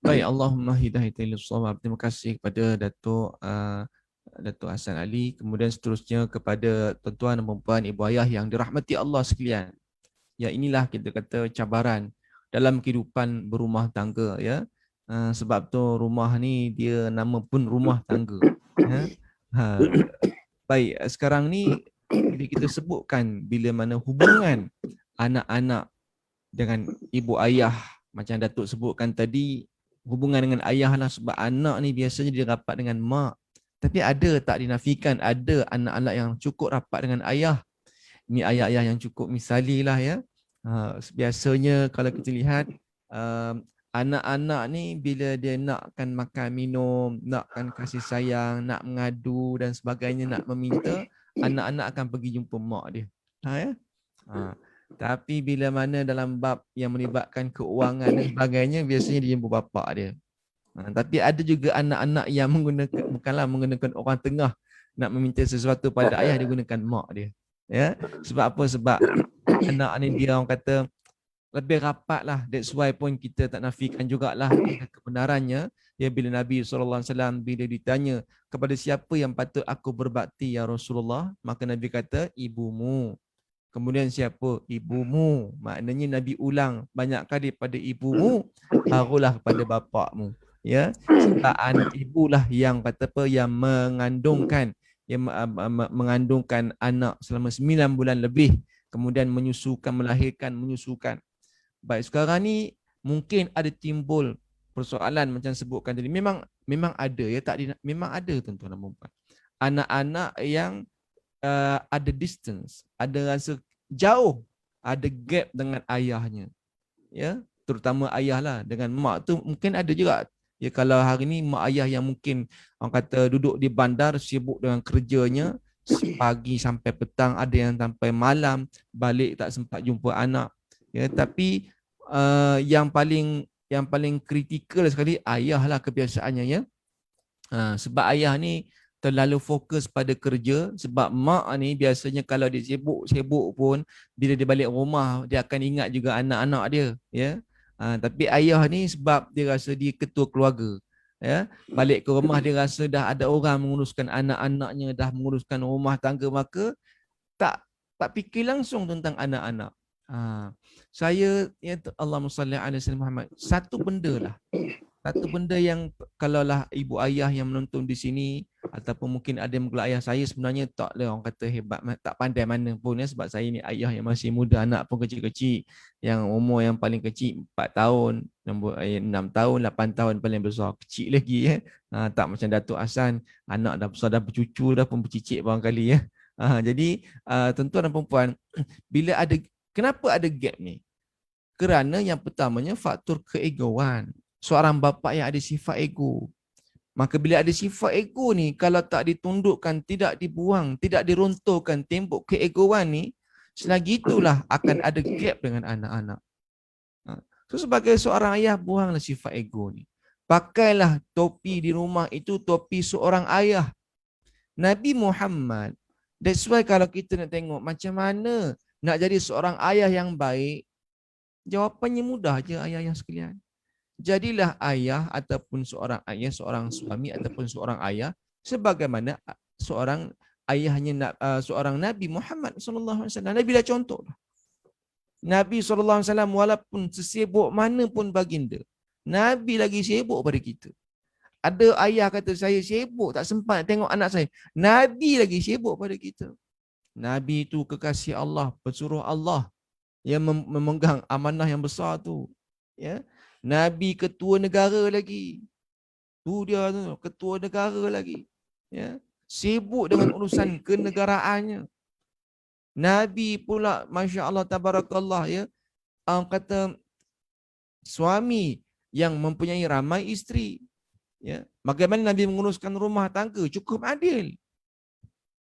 Baik, Allahumma hidayah lis-shawab. Terima kasih kepada Datuk Hassan Ali. Kemudian seterusnya kepada tuan-tuan dan puan-puan, ibu ayah yang dirahmati Allah sekalian. Ya, inilah kita kata cabaran dalam kehidupan berumah tangga, ya. Sebab tu rumah ni dia nama pun rumah tangga. Baik, sekarang ni bila kita sebutkan bila mana hubungan anak-anak dengan ibu ayah, macam Datuk sebutkan tadi, hubungan dengan ayah lah, sebab anak ni biasanya dia rapat dengan mak. Tapi ada tak dinafikan, ada anak-anak yang cukup rapat dengan ayah. Ini ayah-ayah yang cukup misali lah, ya. Biasanya kalau kita lihat anak-anak ni bila dia nakkan makan minum, nakkan kasih sayang, nak mengadu dan sebagainya, nak meminta, anak-anak akan pergi jumpa mak dia. Ya? Tapi bila mana dalam bab yang melibatkan keuangan dan sebagainya, biasanya dia jumpa bapak dia. Tapi ada juga anak-anak yang bukanlah menggunakan orang tengah nak meminta sesuatu pada ayah, dia gunakan mak dia. Ya, sebab apa? Sebab anak ni dia orang kata lebih rapat lah. That's why pun kita tak nafikan jugalah kebenarannya. Ya, bila Nabi SAW bila ditanya kepada siapa yang patut aku berbakti ya Rasulullah, maka Nabi kata ibumu. Kemudian siapa? Ibumu. Maknanya Nabi ulang banyak kali pada ibumu, barulah kepada bapakmu. Ya, sebab anak ibulah yang kata apa, yang mengandungkan, yang mengandungkan anak selama 9 bulan lebih, kemudian menyusukan, melahirkan, menyusukan. Baik, sekarang ni mungkin ada timbul persoalan macam sebutkan tadi. Memang ada, ya, memang ada tuan-tuan dan puan-puan. Anak-anak yang ada distance, ada rasa jauh, ada gap dengan ayahnya. Ya, terutama ayah lah. Dengan mak tu mungkin ada juga. Ya, kalau hari ni mak ayah yang mungkin orang kata duduk di bandar, sibuk dengan kerjanya, pagi sampai petang, ada yang sampai malam, balik tak sempat jumpa anak. Ya, tapi yang paling kritikal sekali ayah lah kebiasaannya, ya. Sebab ayah ni terlalu fokus pada kerja, sebab mak ni biasanya kalau dia sibuk pun, bila dia balik rumah dia akan ingat juga anak-anak dia, ya. Tapi ayah ni sebab dia rasa dia ketua keluarga, ya, balik ke rumah dia rasa dah ada orang menguruskan anak-anaknya, dah menguruskan rumah tangga, maka tak fikir langsung tentang anak-anak. Saya, ya, Allahumma salli ala sayyidina Muhammad, satu benda yang kalaulah ibu ayah yang menonton di sini, ataupun mungkin ada yang menggelar ayah saya, sebenarnya taklah orang kata hebat, tak pandai mana pun, ya, sebab saya ni ayah yang masih muda, anak pun kecil-kecil, yang umur yang paling kecil 4 tahun, 6 tahun, 8 tahun paling besar, kecil lagi, ya. Tak macam Datuk Hassan, anak dah besar, dah bercucu, dah pun bercicit barangkali, ya. Jadi tuan-tuan dan puan-puan, kenapa ada gap ni? Kerana yang pertamanya faktor keegoan. Seorang bapa yang ada sifat ego. Maka bila ada sifat ego ni, kalau tak ditundukkan, tidak dibuang, tidak diruntuhkan tembok keegoan ni, selagi itulah akan ada gap dengan anak-anak. So sebagai seorang ayah, buanglah sifat ego ni. Pakailah topi di rumah itu topi seorang ayah. Nabi Muhammad, that's why kalau kita nak tengok macam mana nak jadi seorang ayah yang baik, Jawapannya mudah je ayah-ayah sekalian. Jadilah ayah ataupun seorang ayah, seorang suami ataupun seorang ayah sebagaimana seorang ayahnya seorang Nabi Muhammad sallallahu alaihi wasallam. Nabi dah contoh. Nabi sallallahu alaihi wasallam walaupun sesibuk mana pun baginda, Nabi lagi sibuk pada kita. Ada ayah kata saya sibuk tak sempat tengok anak saya. Nabi lagi sibuk pada kita. Nabi itu kekasih Allah, pesuruh Allah yang memegang amanah yang besar tu. Ya. Nabi ketua negara lagi. Tu dia tu, ketua negara lagi. Ya. Sibuk dengan urusan kenegaraannya. Nabi pula, Masya Allah, Tabarakallah, ya, kata suami yang mempunyai ramai isteri. Ya. Bagaimana Nabi menguruskan rumah tangga? Cukup adil.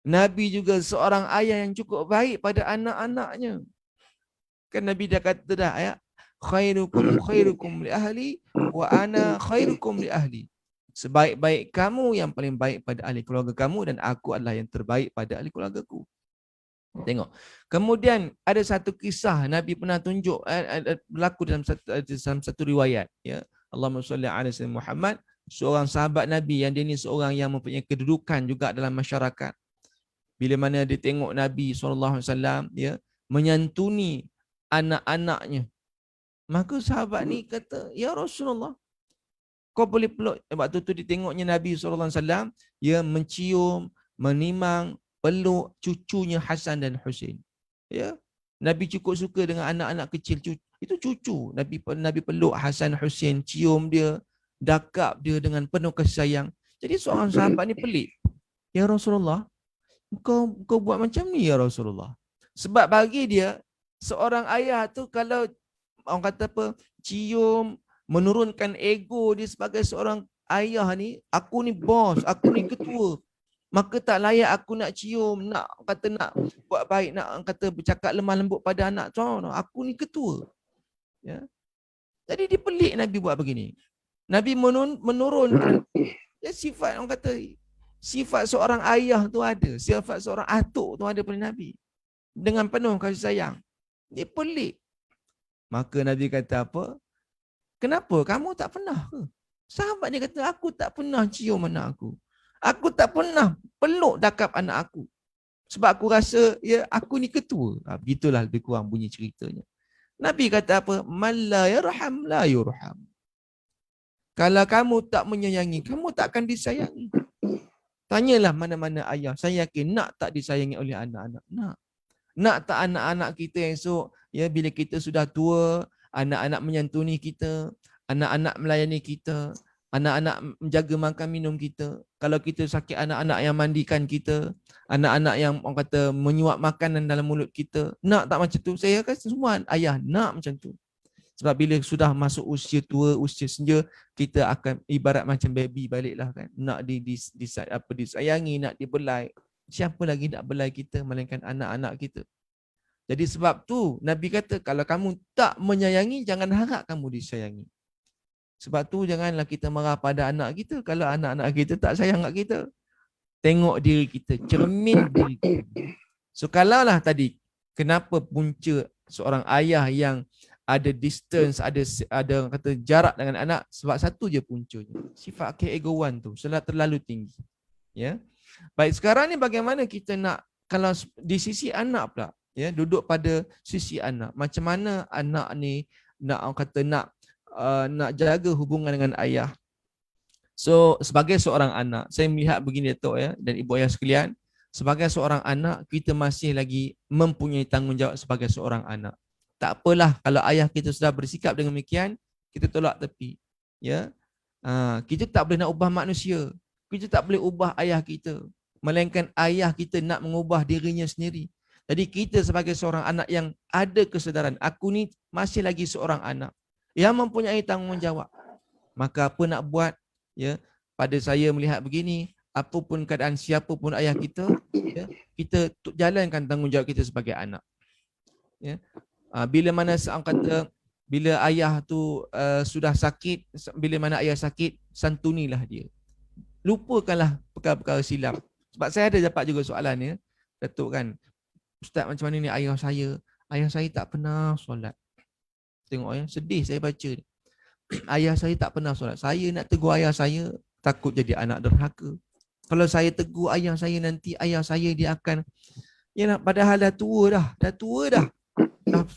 Nabi juga seorang ayah yang cukup baik pada anak-anaknya. Kan Nabi dah kata dah, ya, khairukum li ahli wa ana khairukum li ahli. Sebaik-baik kamu yang paling baik pada ahli keluarga kamu dan aku adalah yang terbaik pada ahli keluargaku. Tengok. Kemudian ada satu kisah Nabi pernah tunjuk berlaku dalam satu riwayat, ya. Allahumma salli ala sayyidina Muhammad, seorang sahabat Nabi yang dia ni seorang yang mempunyai kedudukan juga dalam masyarakat. Bila mana dia tengok Nabi SAW, ya, menyantuni anak-anaknya, maka sahabat ni kata, ya Rasulullah, kau boleh peluk. Waktu tu ditengoknya Nabi SAW, ya, mencium, menimang, peluk cucunya Hasan dan Husain. Ya, Nabi cukup suka dengan anak-anak kecil. Itu cucu. Nabi peluk Hasan Husain, cium dia, dakap dia dengan penuh kasih sayang. Jadi seorang sahabat ni pelik. Ya Rasulullah, kau buat macam ni ya Rasulullah. Sebab bagi dia, seorang ayah tu kalau orang kata apa, cium, menurunkan ego dia sebagai seorang ayah ni, aku ni bos, aku ni ketua, maka tak layak aku nak cium, nak kata nak buat baik, nak kata bercakap lemah lembut pada anak tu. Aku ni ketua. Ya. Jadi dia pelik Nabi buat begini. Nabi menurunkan, ya, sifat orang kata, sifat seorang ayah tu ada, sifat seorang atuk tu ada pada Nabi. Dengan penuh kasih sayang. Dia pelik. Maka Nabi kata apa? Kenapa? Kamu tak pernah ke? Sahabat dia kata, aku tak pernah cium anak aku. Aku tak pernah peluk dakap anak aku. Sebab aku rasa, ya, aku ni ketua. Begitulah lebih kurang bunyi ceritanya. Nabi kata apa? Man la yarham la yurham. Kalau kamu tak menyayangi, kamu tak akan disayangi. Tanyalah mana-mana ayah. Saya yakin nak tak disayangi oleh anak-anak? Nak. Nak tak anak-anak kita esok, ya, bila kita sudah tua, anak-anak menyantuni kita, anak-anak melayani kita, anak-anak menjaga makan minum kita. Kalau kita sakit, anak-anak yang mandikan kita, anak-anak yang orang kata menyuap makanan dalam mulut kita. Nak tak macam tu? Saya rasa semua ayah nak macam tu. Sebab bila sudah masuk usia tua, usia senja, kita akan ibarat macam baby baliklah kan. Nak disayangi, nak dibelai. Siapa lagi nak belai kita melainkan anak-anak kita. Jadi sebab tu Nabi kata, kalau kamu tak menyayangi, jangan harap kamu disayangi. Sebab tu janganlah kita marah pada anak kita kalau anak-anak kita tak sayang kat kita. Tengok diri kita, cermin diri kita. So kalaulah tadi, kenapa punca seorang ayah yang ada distance, ada kata jarak dengan anak, sebab satu je puncanya. Sifat keegoan tu terlalu tinggi. Ya. Baik, sekarang ni bagaimana kita nak, kalau di sisi anak pula, ya, duduk pada sisi anak. Macam mana anak ni nak nak jaga hubungan dengan ayah. So sebagai seorang anak, saya melihat begini Datuk, ya, dan ibu ayah sekalian, sebagai seorang anak, kita masih lagi mempunyai tanggungjawab sebagai seorang anak. Tak apalah kalau ayah kita sudah bersikap dengan demikian, kita tolak tepi. Ya, kita tak boleh nak ubah manusia. Kita tak boleh ubah ayah kita, melainkan ayah kita nak mengubah dirinya sendiri. Jadi kita sebagai seorang anak yang ada kesedaran, aku ni masih lagi seorang anak yang mempunyai tanggungjawab. Maka apa nak buat, ya, pada saya melihat begini, apapun keadaan siapa pun ayah kita, ya, kita jalankan tanggungjawab kita sebagai anak. Ya. Bila mana seorang kata, bila ayah tu sudah sakit, bila mana ayah sakit, santunilah dia. Lupakanlah perkara-perkara silap. Sebab saya ada dapat juga soalan, ya, Datuk kan, Ustaz, macam mana ni ayah saya? Ayah saya tak pernah solat. Tengok sedih saya baca ni. Ayah saya tak pernah solat. Saya nak tegur ayah saya, takut jadi anak derhaka. Kalau saya tegur ayah saya, nanti ayah saya dia akan, padahal dah tua dah.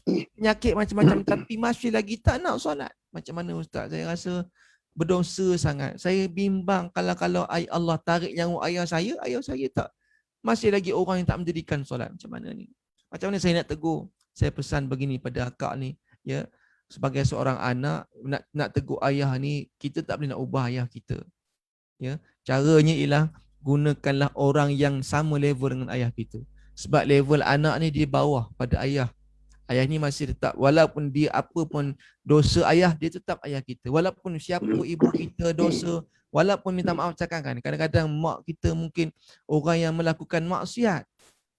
Penyakit macam-macam tapi masih lagi tak nak solat. Macam mana Ustaz? Saya rasa berdosa sangat. Saya bimbang kalau Allah tarik nyawa ayah saya tak, masih lagi orang yang tak mendirikan solat. Macam mana ni? Macam mana saya nak tegur? Saya pesan begini pada akak ni, ya, sebagai seorang anak, nak tegur ayah ni, kita tak boleh nak ubah ayah kita. Ya, caranya ialah gunakanlah orang yang sama level dengan ayah kita. Sebab level anak ni di bawah pada ayah. Ayah ni masih tetap, walaupun dia apa pun dosa ayah, dia tetap ayah kita. Walaupun siapa ibu kita dosa, walaupun minta maaf cakap kan, kadang-kadang mak kita mungkin orang yang melakukan maksiat,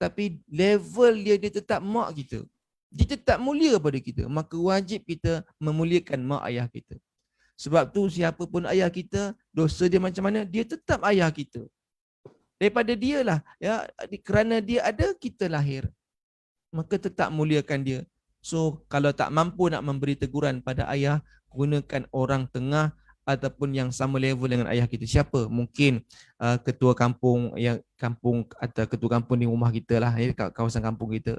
tapi level dia tetap mak kita. Dia tetap mulia pada kita. Maka wajib kita memuliakan mak ayah kita. Sebab tu siapa pun ayah kita, dosa dia macam mana, dia tetap ayah kita. Daripada dia lah, ya, kerana dia ada, kita lahir. Maka tetap muliakan dia. So kalau tak mampu nak memberi teguran pada ayah, gunakan orang tengah ataupun yang sama level dengan ayah kita. Siapa? Mungkin ketua kampung atau ketua kampung di rumah kita lah, kawasan kampung kita.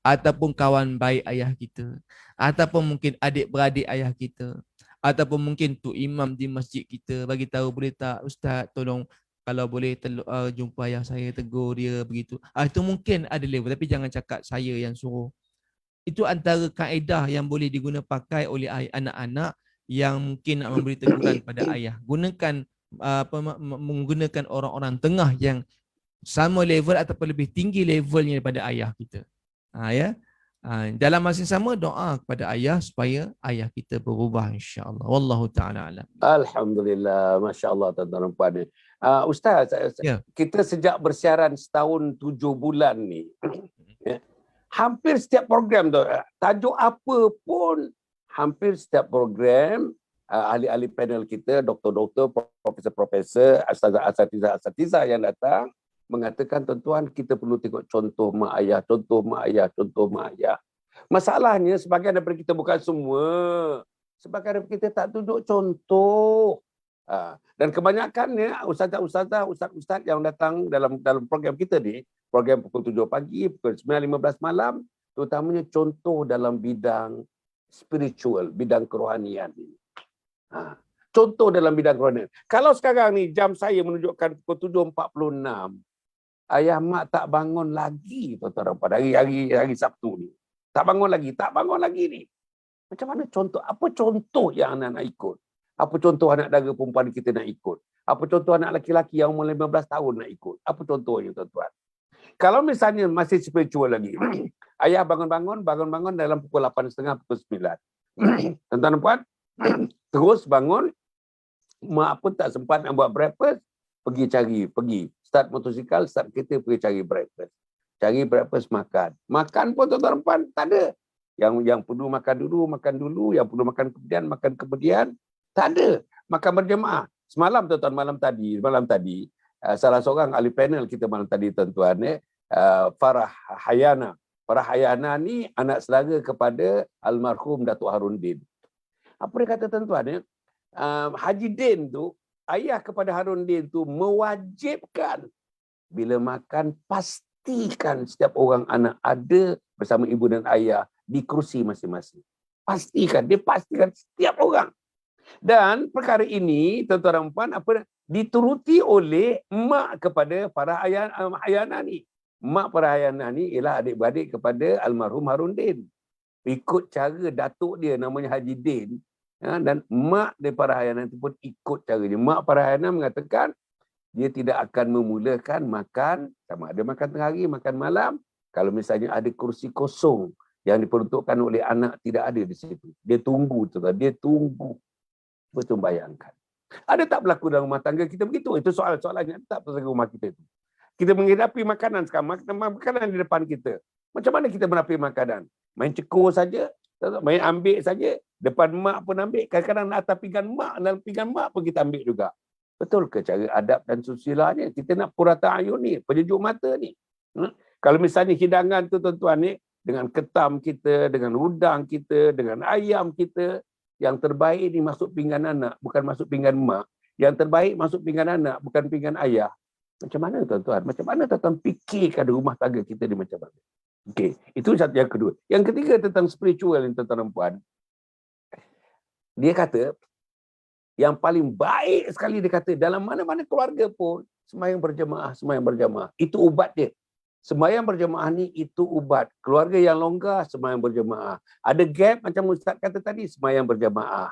Ataupun kawan baik ayah kita. Ataupun mungkin adik-beradik ayah kita. Ataupun mungkin tu imam di masjid kita, bagi tahu, boleh tak Ustaz tolong kalau boleh jumpa ayah saya, tegur dia begitu. Itu mungkin ada level, tapi jangan cakap saya yang suruh. Itu antara kaedah yang boleh digunakan pakai oleh anak-anak yang mungkin nak memberi teguran pada ayah. Gunakan menggunakan orang-orang tengah yang sama level ataupun lebih tinggi levelnya daripada ayah kita. Ya. Dalam masa yang sama, doa kepada ayah supaya ayah kita berubah, insya-Allah. Wallahu taala alam. Alhamdulillah, masya-Allah tuan-tuan dan puan. Ustaz, ya, kita sejak bersiaran setahun 7 bulan ni, ya, hampir setiap program tu, tajuk apa pun, hampir setiap program ahli-ahli panel kita, doktor-doktor, profesor-profesor, asatizah yang datang mengatakan, tuan-tuan, kita perlu tengok contoh mak ayah, contoh mak ayah, contoh mak ayah. Masalahnya sebagian daripada kita, bukan semua, sebagian daripada kita tak tunjuk contoh. Dan kebanyakannya ustaz-ustaz yang datang dalam program kita ni, program pukul 7 pagi, pukul 9.15 malam, terutamanya contoh dalam bidang spiritual, bidang kerohanian ini. Contoh dalam bidang kerohanian. Kalau sekarang ni jam saya menunjukkan pukul 7.46, ayah mak tak bangun lagi, tuan-tuan, pada hari Sabtu ni. Tak bangun lagi ni. Macam mana contoh? Apa contoh yang anak nak ikut? Apa contoh anak dara perempuan kita nak ikut? Apa contoh anak lelaki yang umur 15 tahun nak ikut? Apa contohnya, tuan-tuan? Kalau misalnya masih spiritual lagi, ayah bangun-bangun dalam pukul 8.30, pukul 9. Tuan-tuan dan puan, terus bangun, mak pun tak sempat nak buat breakfast, pergi start motosikal, start kereta, pergi cari breakfast, makan pun tuan-tuan dan puan tak ada. Yang perlu makan dulu, yang perlu makan kemudian, tak ada. Makan berjemaah. Semalam tuan-tuan, malam tadi salah seorang ahli panel kita malam tadi, tuan-tuan, Farah Hayana ni anak saudara kepada almarhum Datuk Harun Din. Apa dia kata, tuan-tuan, Haji Din tu, ayah kepada Harun Din tu mewajibkan bila makan, pastikan setiap orang anak ada bersama ibu dan ayah di kerusi masing-masing. Dia pastikan setiap orang. Dan perkara ini, tuan-tuan dan puan, dituruti oleh mak kepada Farah Hayana ni. Mak Farah Hayana ni ialah adik-beradik kepada almarhum Harun Din. Ikut cara datuk dia namanya Haji Din. Dan mak daripada Hayana itu pun ikut cara dia. Mak Farah Hayana mengatakan dia tidak akan memulakan makan, sama ada makan tengah hari, makan malam, kalau misalnya ada kursi kosong yang diperuntukkan oleh anak tidak ada di situ. Dia tunggu. Betul, bayangkan. Ada tak berlaku dalam rumah tangga kita begitu? Itu soalannya. Tak pasal rumah kita itu. Kita menghadapi makanan sekarang, makanan di depan kita. Macam mana kita menapi makanan? Main cekur saja, main ambil saja. Depan mak pun ambil. Kadang-kadang nak atas pinggan mak pun kita ambil juga. Betul ke cara adab dan susilanya? Kita nak purata ayun ni, penyejuk mata ni. Kalau misalnya hidangan tu, tuan-tuan, ni dengan ketam kita, dengan udang kita, dengan ayam kita. Yang terbaik ni masuk pinggan anak, bukan masuk pinggan mak. Yang terbaik masuk pinggan anak, bukan pinggan ayah. Macam mana tuan-tuan? Macam mana tuan-tuan fikirkan rumah tangga kita ni macam mana? Okey, itu satu yang kedua. Yang ketiga tentang spiritual ni tuan-tuan dan puan. Dia kata, yang paling baik sekali dia kata, dalam mana-mana keluarga pun, sembahyang berjemaah. Itu ubat dia. Sembahyang berjemaah ni itu ubat. Keluarga yang longgar, sembahyang berjemaah. Ada gap macam Ustaz kata tadi, sembahyang berjemaah.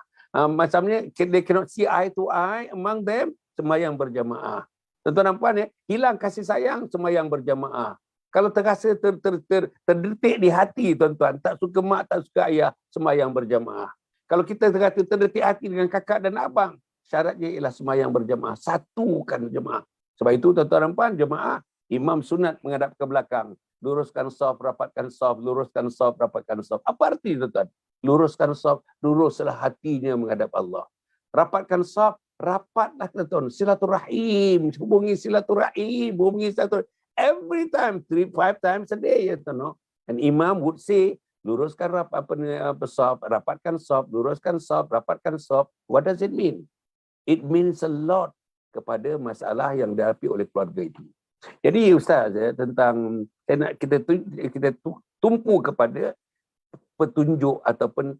Macamnya, they cannot see eye to eye among them, sembahyang berjemaah. Tuan-tuan dan puan, hilang kasih sayang, sembahyang berjemaah. Kalau terasa terdetik di hati, tuan-tuan, tak suka mak, tak suka ayah, sembahyang berjemaah. Kalau kita terasa terdetik hati dengan kakak dan abang, syaratnya ialah sembahyang berjemaah. Satukan jemaah. Sebab itu tuan-tuan dan puan, jemaah, imam sunat menghadap ke belakang. Luruskan saf, rapatkan saf, luruskan saf, rapatkan saf. Apa arti tuan-tuan? Luruskan saf, luruslah hatinya menghadap Allah. Rapatkan saf, rapatlah tuan-tuan. Silaturahim, hubungi silaturahim. Every time, 3-5 times a day. And imam would say, luruskan saf, rapatkan saf, luruskan saf, rapatkan saf. What does it mean? It means a lot kepada masalah yang dihadapi oleh keluarga itu. Jadi Ustaz, tentang kita tumpu kepada petunjuk ataupun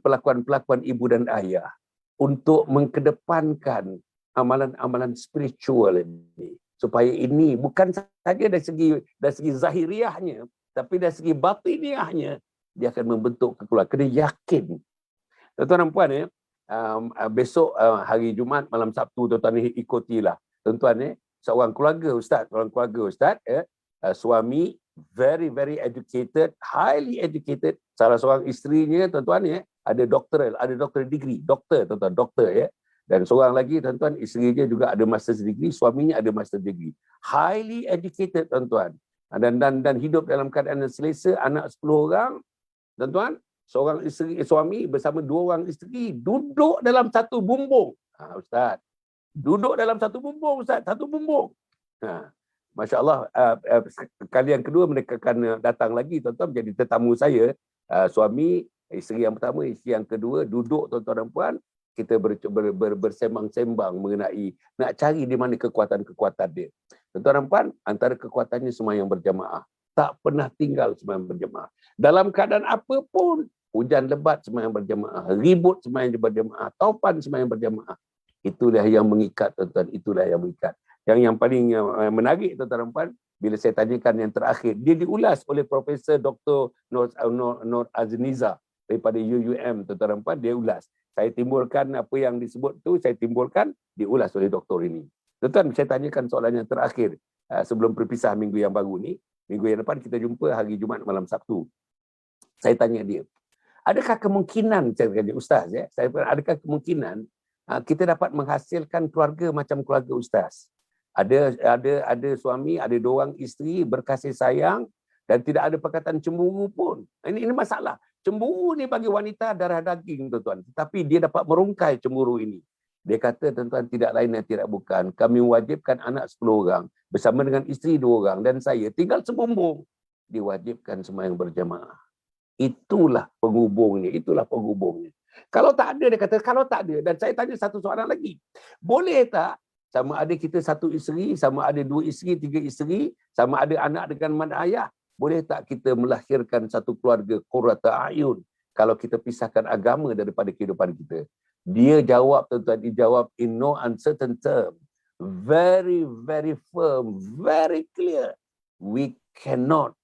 pelakuan-pelakuan ibu dan ayah untuk mengkedepankan amalan-amalan spiritual ini, supaya ini bukan saja dari segi zahiriahnya, tapi dari segi batiniahnya dia akan membentuk kekeluargaan. Kena yakin. Tuan-tuan dan puan, besok hari Jumaat malam Sabtu, tuan-tuan ikutilah. Tuan-tuan, seorang keluarga ustaz, suami very very educated, highly educated. Salah seorang isterinya tuan-tuan ada doctoral degree, doktor tuan-tuan, doktor ya. Dan seorang lagi tuan-tuan, isterinya juga ada master's degree, suaminya ada master's degree. Highly educated tuan-tuan. Dan hidup dalam keadaan yang selesa, anak 10 orang. Tuan-tuan, seorang suami bersama 2 orang isteri duduk dalam satu bumbung. Ustaz, duduk dalam satu bumbung, Ustaz. Satu bumbung. Masya Allah, kali yang kedua mereka akan datang lagi, tuan-tuan, menjadi tetamu saya. Suami, isteri yang pertama, isteri yang kedua, duduk tuan-tuan dan puan. Kita bersembang-sembang mengenai nak cari di mana kekuatan-kekuatan dia. Tuan-tuan dan puan, antara kekuatannya sembahyang berjamaah. Tak pernah tinggal sembahyang berjamaah. Dalam keadaan apapun, hujan lebat sembahyang berjamaah, ribut sembahyang berjamaah, taupan sembahyang berjamaah. Itulah yang mengikat, tuan-tuan. Itulah yang mengikat. Yang paling menarik, tuan-tuan dan puan, bila saya tanyakan yang terakhir, dia diulas oleh Profesor Dr. Nur Azniza daripada UUM, tuan-tuan dan puan, dia ulas. Saya timbulkan apa yang disebut tu, diulas oleh doktor ini. Tuan-tuan, saya tanyakan soalan yang terakhir sebelum berpisah minggu yang baru ni. Minggu yang depan kita jumpa hari Jumaat malam Sabtu. Saya tanya dia, adakah kemungkinan, saya tanya Ustaz, adakah kemungkinan kita dapat menghasilkan keluarga macam keluarga Ustaz? Ada suami, ada 2 orang isteri berkasih sayang dan tidak ada perkataan cemburu pun. Ini masalah. Cemburu ni bagi wanita darah daging, tuan-tuan. Tetapi dia dapat merungkai cemburu ini. Dia kata, tuan-tuan, tidak lain dan tidak bukan. Kami wajibkan anak 10 orang bersama dengan isteri 2 orang dan saya tinggal sebumbung. Diwajibkan sembahyang berjamaah. Itulah penghubungnya. Kalau tak ada, dia kata, kalau tak ada. Dan saya tanya satu soalan lagi. Boleh tak sama ada kita 1 isteri, sama ada 2 isteri, 3 isteri, sama ada anak dengan mana ayah, boleh tak kita melahirkan satu keluarga qurrata a'yun kalau kita pisahkan agama daripada kehidupan kita? Dia jawab, tuan-tuan, dia jawab in no uncertain term. Very, very firm, very clear. We cannot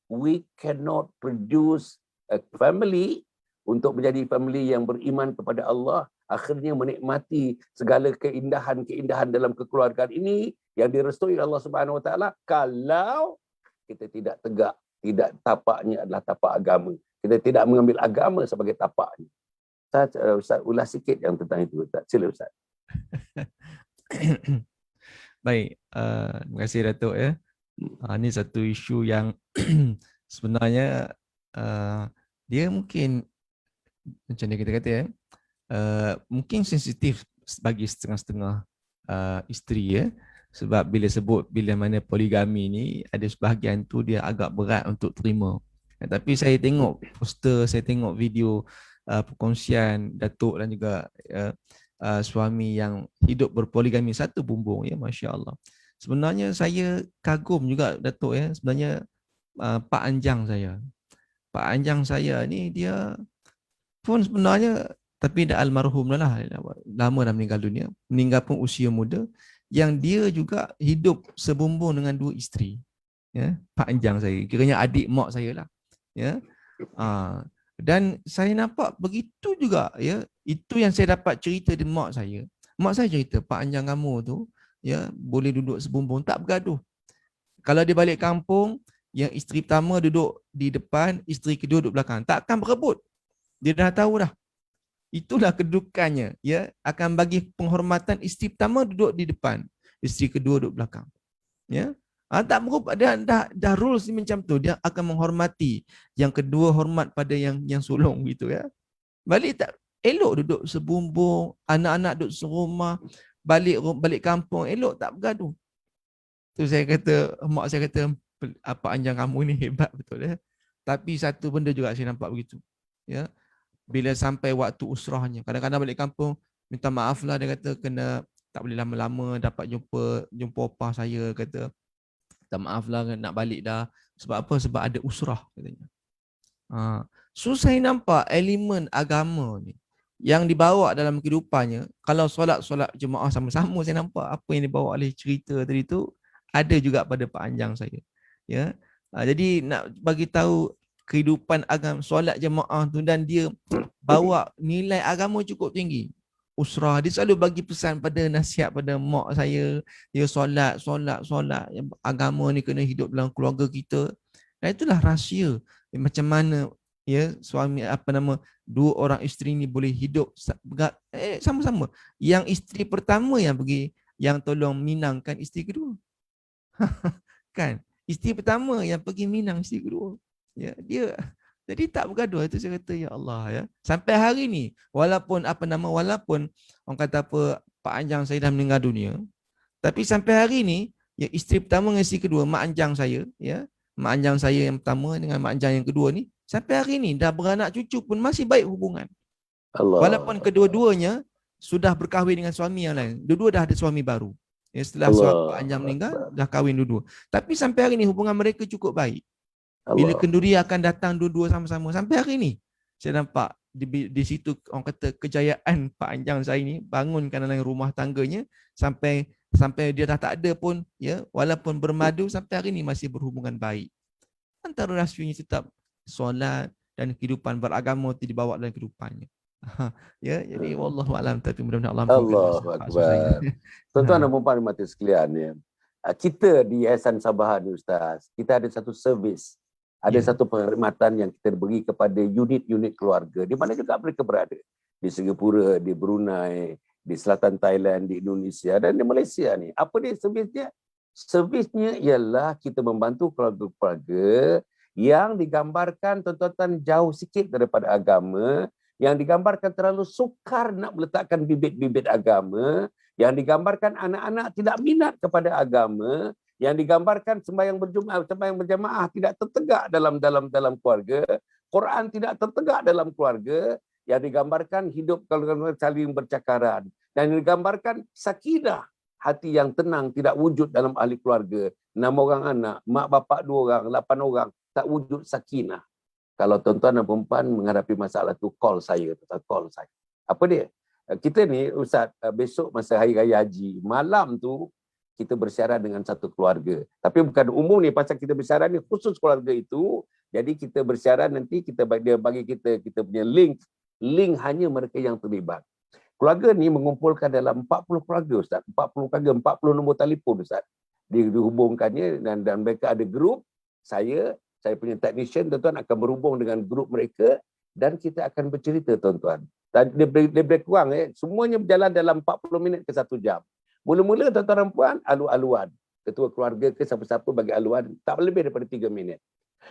produce a family untuk menjadi family yang beriman kepada Allah, akhirnya menikmati segala keindahan-keindahan dalam kekeluargaan ini yang direstui Allah Subhanahu Wa Taala kalau kita tidak tegak, tidak tapaknya adalah tapak agama. Kita tidak mengambil agama sebagai tapaknya. Ustaz ulas sikit yang tentang itu, Ustaz. Sila Ustaz. Baik, terima kasih Datuk ya. Ini satu isu yang sebenarnya dia mungkin macam dia kita kata ya, mungkin sensitif bagi setengah-setengah isteri ya. Sebab bila mana poligami ni ada sebahagian tu dia agak berat untuk terima. Tapi saya tengok poster, saya tengok video perkongsian Datuk dan juga suami yang hidup berpoligami satu bumbung, ya, Masya Allah. Sebenarnya saya kagum juga Datuk, ya. Sebenarnya Pak Anjang saya. Pak Anjang saya ni dia pun sebenarnya, tapi dah almarhum dah lah, lama dah meninggal dunia, meninggal pun usia muda, yang dia juga hidup sebumbung dengan 2 isteri, ya. Pak Anjang saya, kiranya adik mak saya lah, ya. Dan saya nampak begitu juga, ya. Itu yang saya dapat cerita di mak saya. Mak saya cerita, Pak Anjang kamu tu, ya, boleh duduk sebumbung, tak bergaduh. Kalau dia balik kampung, yang isteri pertama duduk di depan, isteri kedua duduk belakang, takkan berebut. Dia dah tahu dah. Itulah kedudukannya, ya. Akan bagi penghormatan, isteri pertama duduk di depan, isteri kedua duduk belakang, ya. Tak berubah, dah rules ni macam tu. Dia akan menghormati yang kedua, hormat pada yang sulung gitu, ya. Balik tak elok duduk sebumbung, anak-anak duduk serumah, balik kampung elok, tak bergaduh. Tu saya kata, mak saya kata, apa Anjang kamu ni hebat betul, ya. Tapi satu benda juga saya nampak begitu, ya. Bila sampai waktu usrahnya, kadang-kadang balik kampung, minta maaf lah, dia kata kena tak boleh lama-lama dapat jumpa opah saya, kata minta maaf lah nak balik dah. Sebab apa? Sebab ada usrah, katanya. So saya nampak elemen agama ni yang dibawa dalam kehidupannya. Kalau solat jemaah sama-sama, saya nampak apa yang dibawa oleh cerita tadi tu ada juga pada Pak Anjang saya, ya. Jadi nak bagi tahu kehidupan agama, solat jemaah tu, dan dia bawa nilai agama cukup tinggi. Usrah, dia selalu bagi pesan pada nasihat pada mak saya, dia solat. Agama ni kena hidup dalam keluarga kita. Dan itulah rahsia macam mana, ya, suami dua orang isteri ni boleh hidup sama-sama. Yang isteri pertama yang pergi, yang tolong minangkan isteri kedua. Kan? Isteri pertama yang pergi minang isteri kedua. Ya, dia jadi tak bergaduh. Itu saya kata, ya Allah, ya. Sampai hari ni, walaupun orang kata apa, Pak Anjang saya dah meninggal dunia, tapi sampai hari ni, ya, isteri pertama dengan isteri kedua, Mak Anjang saya, ya, Mak Anjang saya yang pertama dengan Mak Anjang yang kedua ni, sampai hari ni dah beranak cucu pun masih baik hubungan. Allah. Walaupun kedua-duanya sudah berkahwin dengan suami yang lain. Dua-dua dah ada suami baru. Ya, setelah Pak Anjang meninggal, dah kahwin dua-dua. Tapi sampai hari ni hubungan mereka cukup baik. Bila kenduri akan datang dua-dua sama-sama. Sampai hari ni saya nampak di situ, orang kata kejayaan Pak Anjang saya ni, bangunkan dalam rumah tangganya sampai dia dah tak ada pun, ya, walaupun bermadu, sampai hari ni masih berhubungan baik. Antara rahsianya tetap solat dan kehidupan beragama itu dibawa dalam kehidupannya. Ya, jadi wallahu alam, tapi mudah-mudahan Allah Allahu akbar. Tuan-tuan dan puan-puan mati sekalian, ya. Kita di Yayasan Sabahan ni, Ustaz, kita ada satu servis. Ada satu perkhidmatan yang kita beri kepada unit-unit keluarga di mana juga mereka berada. Di Singapura, di Brunei, di selatan Thailand, di Indonesia dan di Malaysia ni. Apa dia servisnya? Servisnya ialah kita membantu keluarga-keluarga yang digambarkan, tuan-tuan, jauh sikit daripada agama, yang digambarkan terlalu sukar nak meletakkan bibit-bibit agama, yang digambarkan anak-anak tidak minat kepada agama, yang digambarkan sembahyang berjemaah tidak tertegak dalam keluarga, Quran tidak tertegak dalam keluarga, yang digambarkan hidup kalau saling bercakaran, dan digambarkan sakinah, hati yang tenang tidak wujud dalam ahli keluarga. 6 orang anak, mak bapak 2 orang, 8 orang, tak wujud sakinah. Kalau tuan-tuan dan perempuan menghadapi masalah tu, call saya. Apa dia? Kita ni, Ustaz, besok masa Hari Raya Haji, malam tu kita bersyarat dengan satu keluarga. Tapi bukan umum ni, pasal kita bersyarat ni khusus keluarga itu. Jadi kita bersyarat nanti dia bagi kita punya link hanya mereka yang terlibat. Keluarga ni mengumpulkan dalam 40 keluarga, Ustaz. 40 keluarga, 40 nombor telefon, Ustaz. Dihubungkannya dan mereka ada grup. Saya punya technician, tuan-tuan, akan berhubung dengan grup mereka dan kita akan bercerita, tuan-tuan. Lebih kurang, semuanya berjalan dalam 40 minit ke 1 jam. Mula-mula, tuan-tuan dan puan, alu-aluan. Ketua keluarga ke siapa-siapa bagi aluan, tak lebih daripada 3 minit.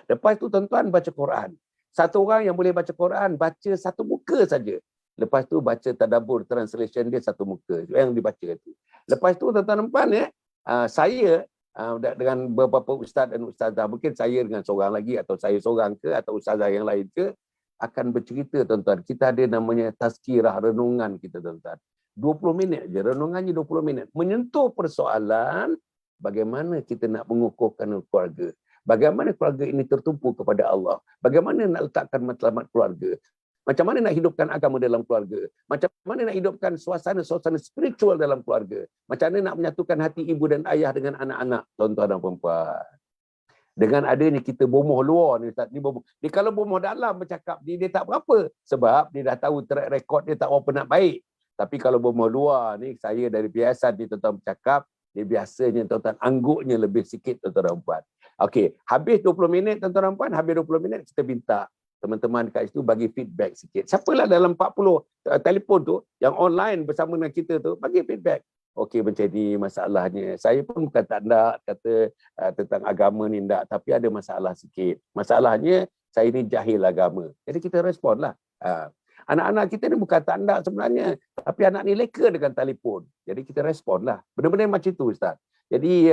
Lepas tu, tuan-tuan, baca Quran. Satu orang yang boleh baca Quran, baca satu muka saja. Lepas tu, baca tadabbur, translation dia satu muka. Yang dibaca itu. Lepas tu, tuan-tuan dan puan, saya dengan beberapa ustaz dan ustazah, mungkin saya dengan seorang lagi atau saya seorang ke atau ustazah yang lain ke, akan bercerita tuan-tuan. Kita ada namanya tazkirah, renungan kita tuan-tuan. 20 minit je, renungannya 20 minit. Menyentuh persoalan bagaimana kita nak mengukuhkan keluarga. Bagaimana keluarga ini tertumpu kepada Allah. Bagaimana nak letakkan matlamat keluarga. Macam mana nak hidupkan agama dalam keluarga. Macam mana nak hidupkan suasana-suasana spiritual dalam keluarga. Macam mana nak menyatukan hati ibu dan ayah dengan anak-anak, tuan-tuan dan perempuan. Dengan adanya kita bomoh luar ni Ustaz, ni bomoh. Dia kalau bomoh dalam bercakap dia tak berapa. Sebab dia dah tahu track record dia tak berapa nak baik. Tapi kalau bomoh luar ni, saya dari biasa dia tuan-tuan bercakap, dia biasanya tuan-tuan angguknya lebih sikit tuan-tuan dan puan. Okey, habis 20 minit tuan-tuan dan puan, habis 20 minit kita minta teman-teman kat situ bagi feedback sikit. Siapalah dalam 40 telefon tu yang online bersama dengan kita tu bagi feedback. Okey, macam ni masalahnya. Saya pun bukan tak nak kata tentang agama ni tak, tapi ada masalah sikit. Masalahnya saya ni jahil agama. Jadi kita responlah. Anak-anak kita ni bukan tak nak sebenarnya, tapi anak ni leka dengan telefon. Jadi kita responlah. Benda-benda macam tu Ustaz. Jadi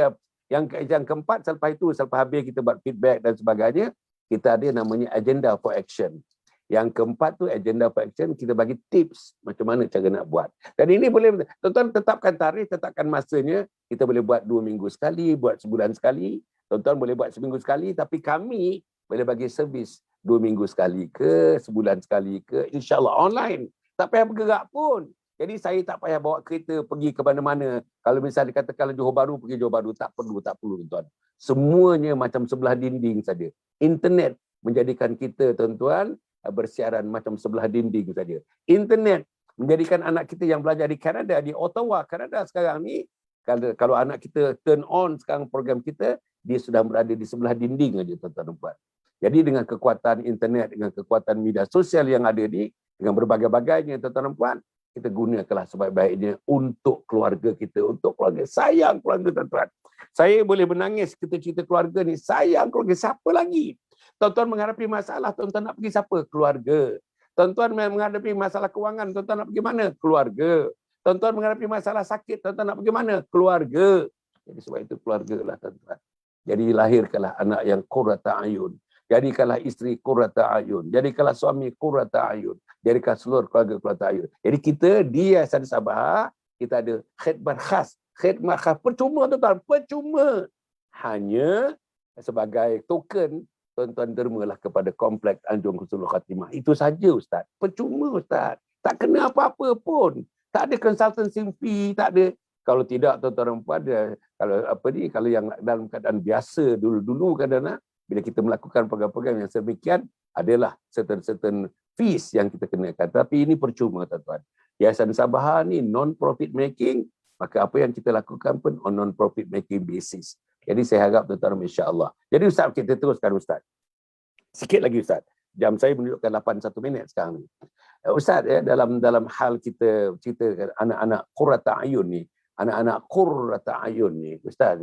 yang keempat, selepas itu, selepas habis kita buat feedback dan sebagainya, kita ada namanya agenda for action. Yang keempat tu agenda for action, kita bagi tips macam mana cara nak buat. Dan ini boleh, tuan-tuan tetapkan tarikh, tetapkan masanya. Kita boleh buat 2 minggu sekali, buat sebulan sekali. Tuan-tuan boleh buat seminggu sekali, tapi kami boleh bagi servis 2 minggu sekali ke, sebulan sekali ke, insyaAllah online. Tak payah bergerak pun. Jadi saya tak payah bawa kereta pergi ke mana-mana. Kalau misalnya dikatakan Johor Bahru, pergi Johor Bahru. Tak perlu, tuan-tuan. Semuanya macam sebelah dinding saja. Internet menjadikan kita, tuan-tuan, bersiaran macam sebelah dinding saja. Internet menjadikan anak kita yang belajar di Kanada, di Ottawa, Kanada sekarang ni, kalau anak kita turn on sekarang program kita, dia sudah berada di sebelah dinding saja, tuan-tuan dan puan. Jadi dengan kekuatan internet, dengan kekuatan media sosial yang ada ni, dengan berbagai-bagainya, tuan-tuan dan puan, kita gunakanlah sebaik-baiknya untuk keluarga kita, untuk keluarga. Sayang keluarga, tuan-tuan. Saya boleh menangis kita cerita keluarga ni, sayang keluarga, siapa lagi? Tuan-tuan menghadapi masalah, tuan-tuan nak pergi siapa? Keluarga. Tuan-tuan menghadapi masalah kewangan, tuan-tuan nak pergi mana? Keluarga. Tuan-tuan menghadapi masalah sakit, tuan-tuan nak pergi mana? Keluarga. Jadi sebab itu keluarga lah, tuan-tuan. Jadi lahirkanlah anak yang qurrata ayun. Jadikanlah isteri qurrata ayun. Jadikanlah suami qurrata ayun. Jadikan seluruh keluarga qurrata ayun. Jadi kita di Yayasan Sabah, kita ada khidmat khas. Khidmat khas percuma, tuan-tuan. Percuma. Hanya sebagai token, tuan-tuan dermalah kepada Kompleks Anjung Husnul Khatimah. Itu saja Ustaz. Percuma Ustaz. Tak kena apa-apa pun. Tak ada consultancy fee, tak ada. Kalau tidak, tuan-tuan dan puan, kalau yang dalam keadaan biasa dulu-dulu kadang-kadang, bila kita melakukan program-program yang sedemikian, adalah certain fees yang kita kenakan. Tapi ini percuma, tuan-tuan. Yayasan Sabah ni non-profit making, maka apa yang kita lakukan pun on non-profit making basis. Jadi saya harap tuan-tuan insya-Allah. Jadi Ustaz, kita teruskan Ustaz. Sikit lagi Ustaz. Jam saya menunjukkan 81 minit sekarang ni. Ustaz, dalam hal kita cerita anak-anak qurrata ayun ni, anak-anak qurrata ayun ni, Ustaz,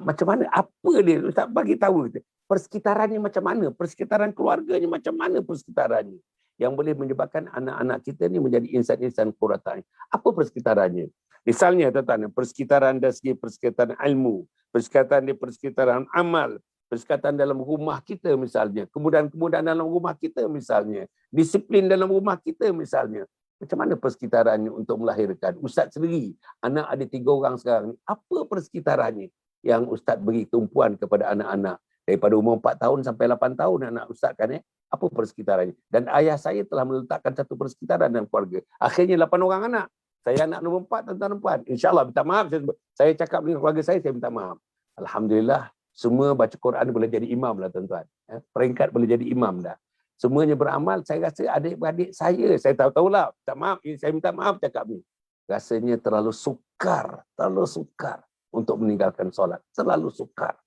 macam mana, apa dia? Ustaz bagi tahu kita. Persekitarannya macam mana? Persekitaran keluarganya macam mana persekitarannya? Yang boleh menyebabkan anak-anak kita ni menjadi insan-insan qurrata ayun. Apa persekitarannya? Misalnya tuan-tuan, persekitaran dari segi persekitaran ilmu, persekitaran amal, persekitaran dalam rumah kita misalnya, kemudahan-kemudahan dalam rumah kita misalnya, disiplin dalam rumah kita misalnya. Macam mana persekitarannya untuk melahirkan? Ustaz sendiri, anak ada 3 orang sekarang ni. Apa persekitarannya yang Ustaz beri tumpuan kepada anak-anak? Daripada umur 4 tahun sampai 8 tahun anak Ustaz kan apa persekitarannya? Dan ayah saya telah meletakkan satu persekitaran dalam keluarga. Akhirnya 8 orang anak. Saya anak nombor 4, tuan-tuan dan puan. InsyaAllah, minta maaf. Saya cakap dengan keluarga saya minta maaf. Alhamdulillah, semua baca Quran boleh jadi imam lah, tuan-tuan. Peringkat boleh jadi imam dah. Semuanya beramal. Saya rasa adik-beradik saya tahu-tahulah. Minta maaf, saya minta maaf cakap ni. Rasanya terlalu sukar untuk meninggalkan solat. Terlalu sukar.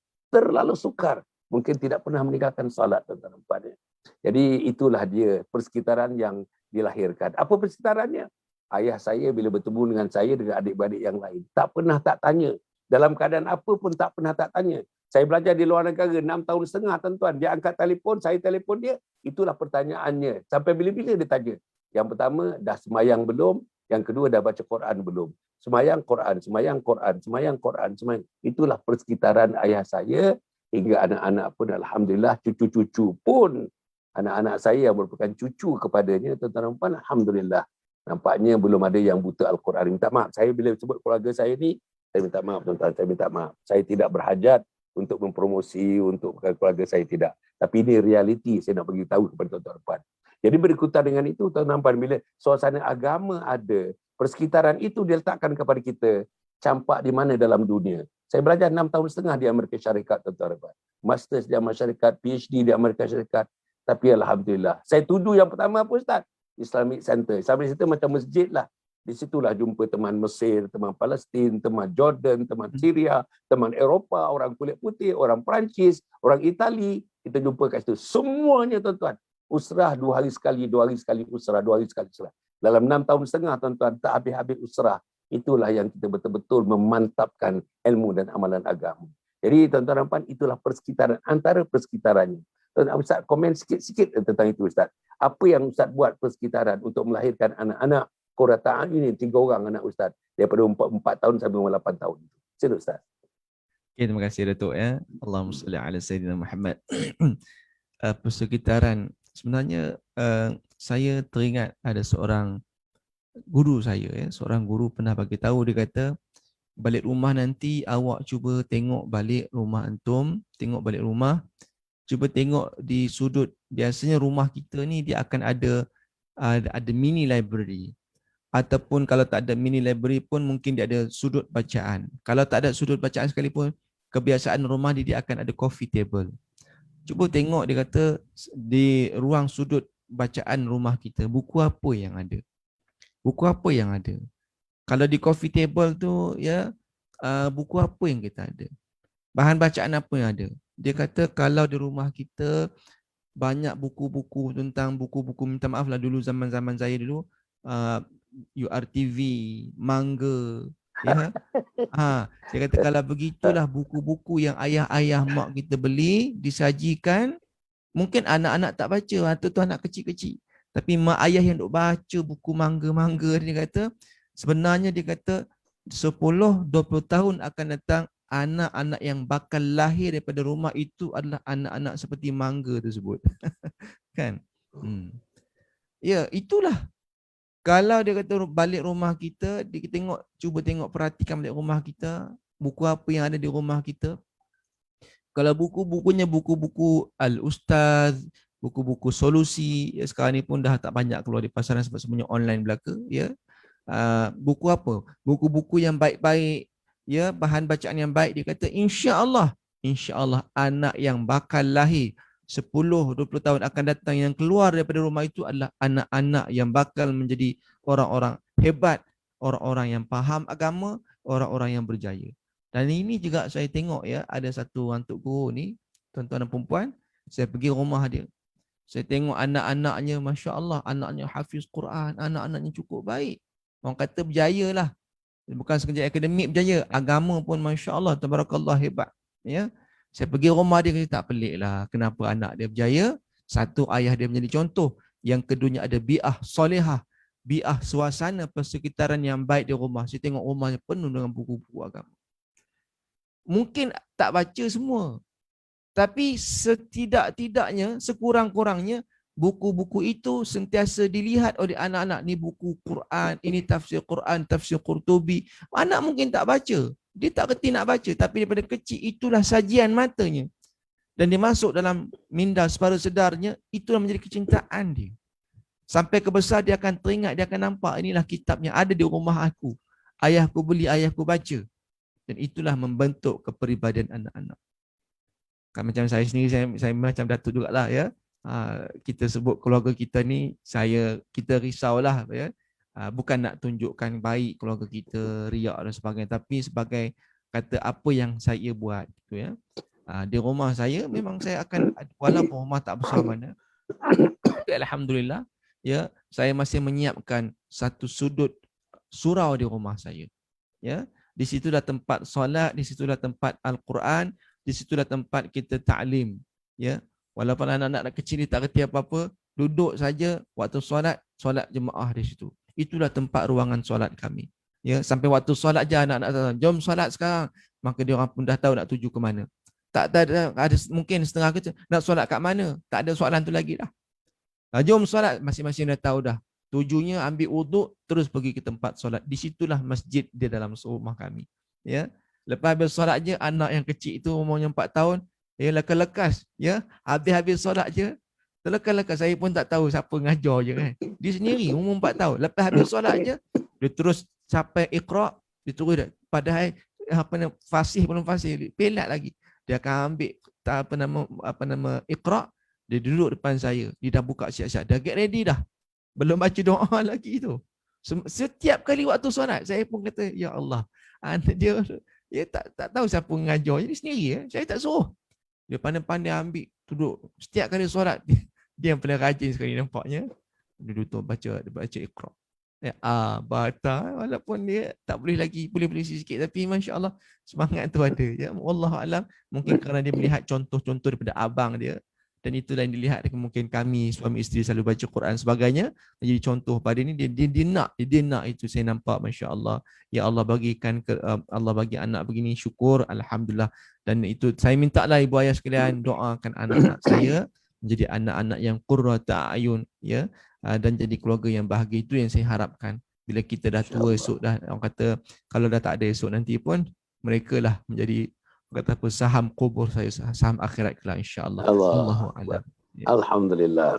Mungkin tidak pernah meninggalkan solat, tuan-tuan dan puan. Jadi itulah dia persekitaran yang dilahirkan. Apa persekitarannya? Ayah saya bila bertemu dengan saya, dengan adik-beradik yang lain, tak pernah tak tanya. Dalam keadaan apa pun tak pernah tak tanya. Saya belajar di luar negara 6 tahun setengah, tuan-tuan. Dia angkat telefon, saya telefon dia. Itulah pertanyaannya. Sampai bila-bila dia tanya. Yang pertama, dah semayang belum? Yang kedua, dah baca Quran belum? Semayang Quran, semayang Quran, semayang Quran, semayang. Itulah persekitaran ayah saya hingga anak-anak pun alhamdulillah, cucu-cucu pun anak-anak saya yang merupakan cucu kepadanya, tuan-tuan dan puan, alhamdulillah. Nampaknya belum ada yang buta Al-Quran. Minta maaf, saya bila sebut keluarga saya ni, saya minta maaf tuan-tuan, saya minta maaf. Saya tidak berhajat untuk mempromosi untuk keluarga saya, tidak. Tapi ini realiti saya nak beritahu kepada tuan-tuan dan puan. Jadi berikutan dengan itu, tuan-tuan dan puan, bila suasana agama ada, persekitaran itu diletakkan kepada kita, campak di mana dalam dunia. Saya belajar 6 tahun setengah di Amerika Syarikat, tuan-tuan dan puan. Masters di Amerika Syarikat, PhD di Amerika Syarikat. Tapi alhamdulillah. Saya tuju yang pertama apa Ustaz? Islamic Center. Islamic Center macam masjid lah. Di situlah jumpa teman Mesir, teman Palestin, teman Jordan, teman Syria, teman Eropah, orang kulit putih, orang Perancis, orang Itali. Kita jumpa kat situ. Semuanya tuan-tuan. Usrah 2 hari sekali, 2 hari sekali usrah, 2 hari sekali usrah. Dalam 6 tahun setengah tuan-tuan, tak habis-habis usrah. Itulah yang kita betul-betul memantapkan ilmu dan amalan agama. Jadi tuan-tuan dan puan, itulah persekitaran, antara persekitarannya. Ustaz komen sikit-sikit tentang itu Ustaz. Apa yang Ustaz buat persekitaran untuk melahirkan anak-anak Qurrata A'yun ini, 3 orang anak Ustaz daripada 4 tahun sampai 8 tahun. Sila Ustaz. Okay, terima kasih Datuk ya. Allahumma salli ala Sayyidina Muhammad. Persekitaran, sebenarnya saya teringat ada seorang guru saya ya, seorang guru pernah bagi tahu, dia kata balik rumah nanti awak cuba tengok balik rumah antum, tengok balik rumah, cuba tengok di sudut, biasanya rumah kita ni dia akan ada mini library, ataupun kalau tak ada mini library pun mungkin dia ada sudut bacaan. Kalau tak ada sudut bacaan sekalipun, kebiasaan rumah dia akan ada coffee table. Cuba tengok, dia kata di ruang sudut bacaan rumah kita, buku apa yang ada? Buku apa yang ada? Kalau di coffee table tu ya, buku apa yang kita ada? Bahan bacaan apa yang ada? Dia kata kalau di rumah kita banyak buku-buku tentang buku-buku, minta maaf lah dulu zaman-zaman saya dulu, URTV, manga, ya. Dia kata kalau begitulah buku-buku yang ayah-ayah mak kita beli, disajikan, mungkin anak-anak tak baca, atau tu anak kecil-kecil. Tapi mak ayah yang duk baca buku manga-manga, dia kata sebenarnya dia kata 10-20 tahun akan datang, anak-anak yang bakal lahir daripada rumah itu adalah anak-anak seperti mangga tersebut. Kan? Ya, itulah. Kalau dia kata balik rumah kita, dia tengok, cuba tengok, perhatikan balik rumah kita, buku apa yang ada di rumah kita. Kalau buku-bukunya buku-buku Al-Ustaz, buku-buku solusi, ya, sekarang ni pun dah tak banyak keluar di pasaran sebab semuanya online belaka, ya. Buku apa? Buku-buku yang baik-baik, ya, bahan bacaan yang baik. Dia kata insya-Allah anak yang bakal lahir 10-20 tahun akan datang yang keluar daripada rumah itu adalah anak-anak yang bakal menjadi orang-orang hebat, orang-orang yang faham agama, orang-orang yang berjaya. Dan ini juga saya tengok ya, ada satu orang tok guru ni, tuan-tuan dan puan-puan, saya pergi rumah dia. Saya tengok anak-anaknya, masya-Allah, anaknya hafiz Quran, anak-anaknya cukup baik. Orang kata berjaya lah. Bukan sekejap akademik berjaya, agama pun masya-Allah, tabarakallah, hebat. Ya. Saya pergi rumah dia, kata tak pelik lah kenapa anak dia berjaya. Satu, ayah dia menjadi contoh. Yang keduanya ada bi'ah solehah, bi'ah suasana persekitaran yang baik di rumah. Saya tengok rumahnya penuh dengan buku-buku agama. Mungkin tak baca semua, tapi setidak-tidaknya, sekurang-kurangnya buku-buku itu sentiasa dilihat oleh anak-anak. Ni buku Quran, ini tafsir Quran, tafsir Qurtubi. Anak mungkin tak baca, dia tak kerti nak baca, tapi daripada kecil itulah sajian matanya. Dan dia masuk dalam minda separa sedarnya, itulah menjadi kecintaan dia. Sampai ke besar dia akan teringat, dia akan nampak inilah kitab yang ada di rumah aku. Ayahku beli, ayahku baca. Dan itulah membentuk kepribadian anak-anak. Kan macam saya sendiri, saya macam Datuk jugalah ya. Kita sebut keluarga kita ni, kita risaulah ya. Bukan nak tunjukkan baik keluarga kita, riak dan sebagainya, tapi sebagai kata apa yang saya buat gitu ya. Di rumah saya memang saya akan, walaupun rumah tak besar mana, alhamdulillah ya, saya masih menyiapkan satu sudut surau di rumah saya. Ya, di situlah tempat solat, di situlah tempat Al-Quran, di situlah tempat kita ta'lim. Ya, walaupun anak-anak kecil ni tak kerti apa-apa, duduk saja waktu solat jemaah di situ. itulah tempat ruangan solat kami. Ya, sampai waktu solat je anak-anak datang, jom solat sekarang. Maka dia orang pun dah tahu nak tuju ke mana. Tak ada mungkin setengah kecil nak solat kat mana? Tak ada soalan tu lagi dah. Jom solat, masing-masing dah tahu dah. Tujunya ambil wuduk terus pergi ke tempat solat. Di situlah masjid dia dalam rumah kami. Ya. Lepas habis solat je, anak yang kecil itu umurnya 4 tahun, dia lekas-lekas, ya. Habis-habis solat je, terlekas-lekas, saya pun tak tahu siapa ngajar je kan. Dia sendiri umur 4 tahun. Lepas habis solat je, dia terus sampai Iqra, dia terus dah. Padahal fasih belum fasih, pelat lagi. Dia akan ambil apa nama Iqra, dia duduk depan saya, dia dah buka siap-siap, dah get ready dah. Belum baca doa lagi tu. Setiap kali waktu solat, saya pun kata, ya Allah, anak dia tak tahu siapa mengajar, jadi sendiri ya. Saya tak suruh. Dia pandai-pandai ambil, duduk. Setiap kali solat, dia yang paling rajin sekali nampaknya. Dia duduk baca Iqra. Baca, walaupun dia tak boleh lagi, boleh sikit, tapi Masya Allah, semangat tu ada. Ya, Wallahualam, mungkin kerana dia melihat contoh-contoh daripada abang dia, dan itulah yang dilihat mungkin kami suami isteri selalu baca Quran sebagainya, menjadi contoh pada ini. Dia nak itu, saya nampak Masya Allah. Ya Allah bagikan Allah bagi anak begini, syukur, alhamdulillah. Dan itu saya minta lah ibu ayah sekalian doakan anak-anak saya menjadi anak-anak yang qurrata ayun, ya, dan jadi keluarga yang bahagia. Itu yang saya harapkan. Bila kita dah tua esok, dah orang kata kalau dah tak ada esok nanti pun, mereka lah menjadi kata apa, saham kubur saya, saham akhirat kelak insya-Allah. Allahu a'lam. Alhamdulillah.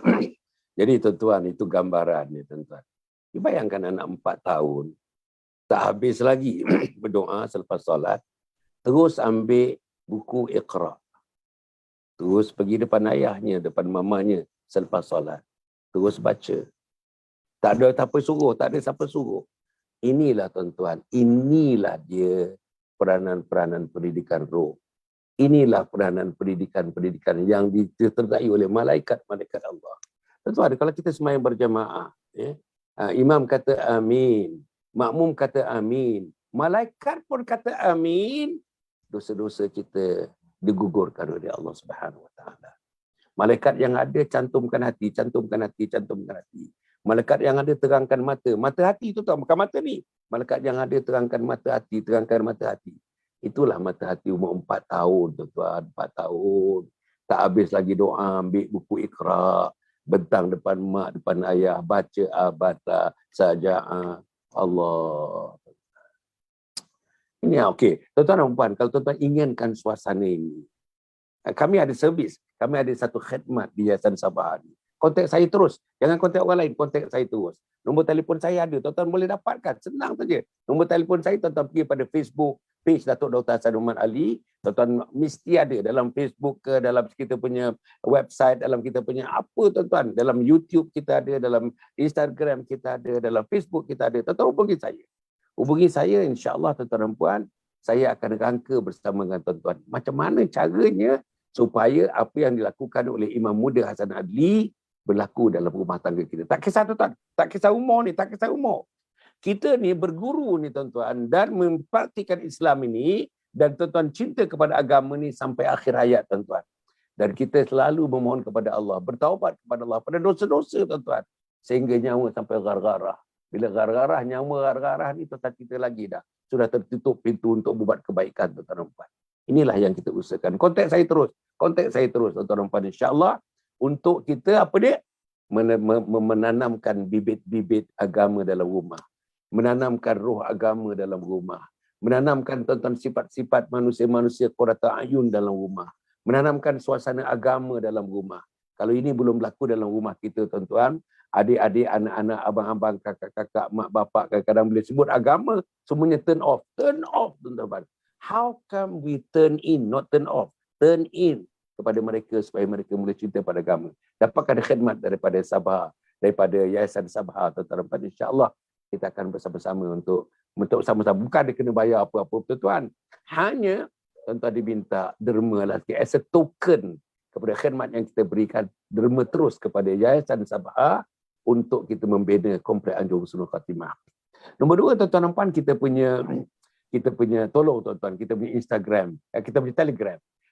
Jadi tuan-tuan, itu gambaran ni tuan-tuan. Bayangkan anak 4 tahun tak habis lagi berdoa selepas solat, terus ambil buku Iqra. Terus pergi depan ayahnya, depan mamanya selepas solat. Terus baca. Tak ada siapa suruh, tak ada siapa suruh. Inilah tuan-tuan, inilah dia peranan-peranan pendidikan roh. Inilah peranan pendidikan yang ditertai oleh malaikat-malaikat Allah. Tuan-tuan, kalau kita sembahyang berjamaah, ya, imam kata amin, makmum kata amin, malaikat pun kata amin, dosa-dosa kita digugurkan oleh Allah Subhanahu Wa Taala. Malaikat yang ada cantumkan hati, cantumkan hati, cantumkan hati. Malaikat yang ada terangkan mata, mata hati itu tak, bukan mata ni. Malaikat yang ada terangkan mata hati, terangkan mata hati. Itulah mata hati umur 4 tahun, tuan-tuan, 4 tahun. Tak habis lagi doa, ambil buku Iqra, bentang depan mak, depan ayah, baca abata, saja'ah, Allah. Ini okey. Tuan-tuan dan puan, kalau tuan-tuan inginkan suasana ini, kami ada servis, kami ada satu khidmat di Yayasan Sabah ini. Kontak saya terus. Jangan kontak orang lain, kontak saya terus. Nombor telefon saya ada, tuan-tuan boleh dapatkan. Senang saja. Nombor telefon saya, tuan-tuan pergi pada Facebook page Datuk Dr. Hasan Umar Ali. Tuan-tuan mesti ada dalam Facebook ke, dalam kita punya website, dalam kita punya apa tuan-tuan. Dalam YouTube kita ada, dalam Instagram kita ada, dalam Facebook kita ada. Tuan-tuan hubungi saya. Hubungi saya, insya-Allah tuan-tuan dan puan, saya akan rangka bersama dengan tuan-tuan. Macam mana caranya supaya apa yang dilakukan oleh Imam Muda Hasan Adli berlaku dalam rumah tangga kita. Tak kisah tuan-tuan, tak kisah umur ni, tak kisah umur. Kita ni berguru ni tuan-tuan dan mempraktikkan Islam ini, dan tuan-tuan cinta kepada agama ni sampai akhir hayat tuan-tuan. Dan kita selalu memohon kepada Allah, bertaubat kepada Allah pada dosa-dosa tuan-tuan, sehingga nyawa sampai gargarah. Bila gargarah, nyawa gargarah ni tuan-tuan kita lagi dah. Sudah tertutup pintu untuk buat kebaikan tuan-tuan dan puan. Inilah yang kita usahakan. Kontak saya terus tuan-tuan dan puan, insya-Allah, untuk kita apa dia? Menanamkan bibit-bibit agama dalam rumah. Menanamkan roh agama dalam rumah. Menanamkan tuan-tuan sifat-sifat manusia-manusia qurrata ayun dalam rumah. Menanamkan suasana agama dalam rumah. Kalau ini belum berlaku dalam rumah kita tuan-tuan, adik-adik, anak-anak, abang-abang, kakak-kakak, mak bapak kadang-kadang boleh sebut agama, semuanya turn off. Turn off tuan-tuan. How come we turn in, not turn off? Turn in kepada mereka supaya mereka mula cinta pada agama. Dapatkan khidmat daripada Sabah, daripada Yayasan Sabah, tuan-tuan. InsyaAllah kita akan bersama-sama untuk sama-sama. Bukan dia kena bayar apa-apa, tuan-tuan. Hanya tuan-tuan diminta derma lah, as a token kepada khidmat yang kita berikan, derma terus kepada Yayasan Sabah untuk kita membina Komplek Anjung Husnul Khatimah. Nombor 2, tuan-tuan dan puan, kita punya tolong tuan-tuan, kita punya Instagram, kita punya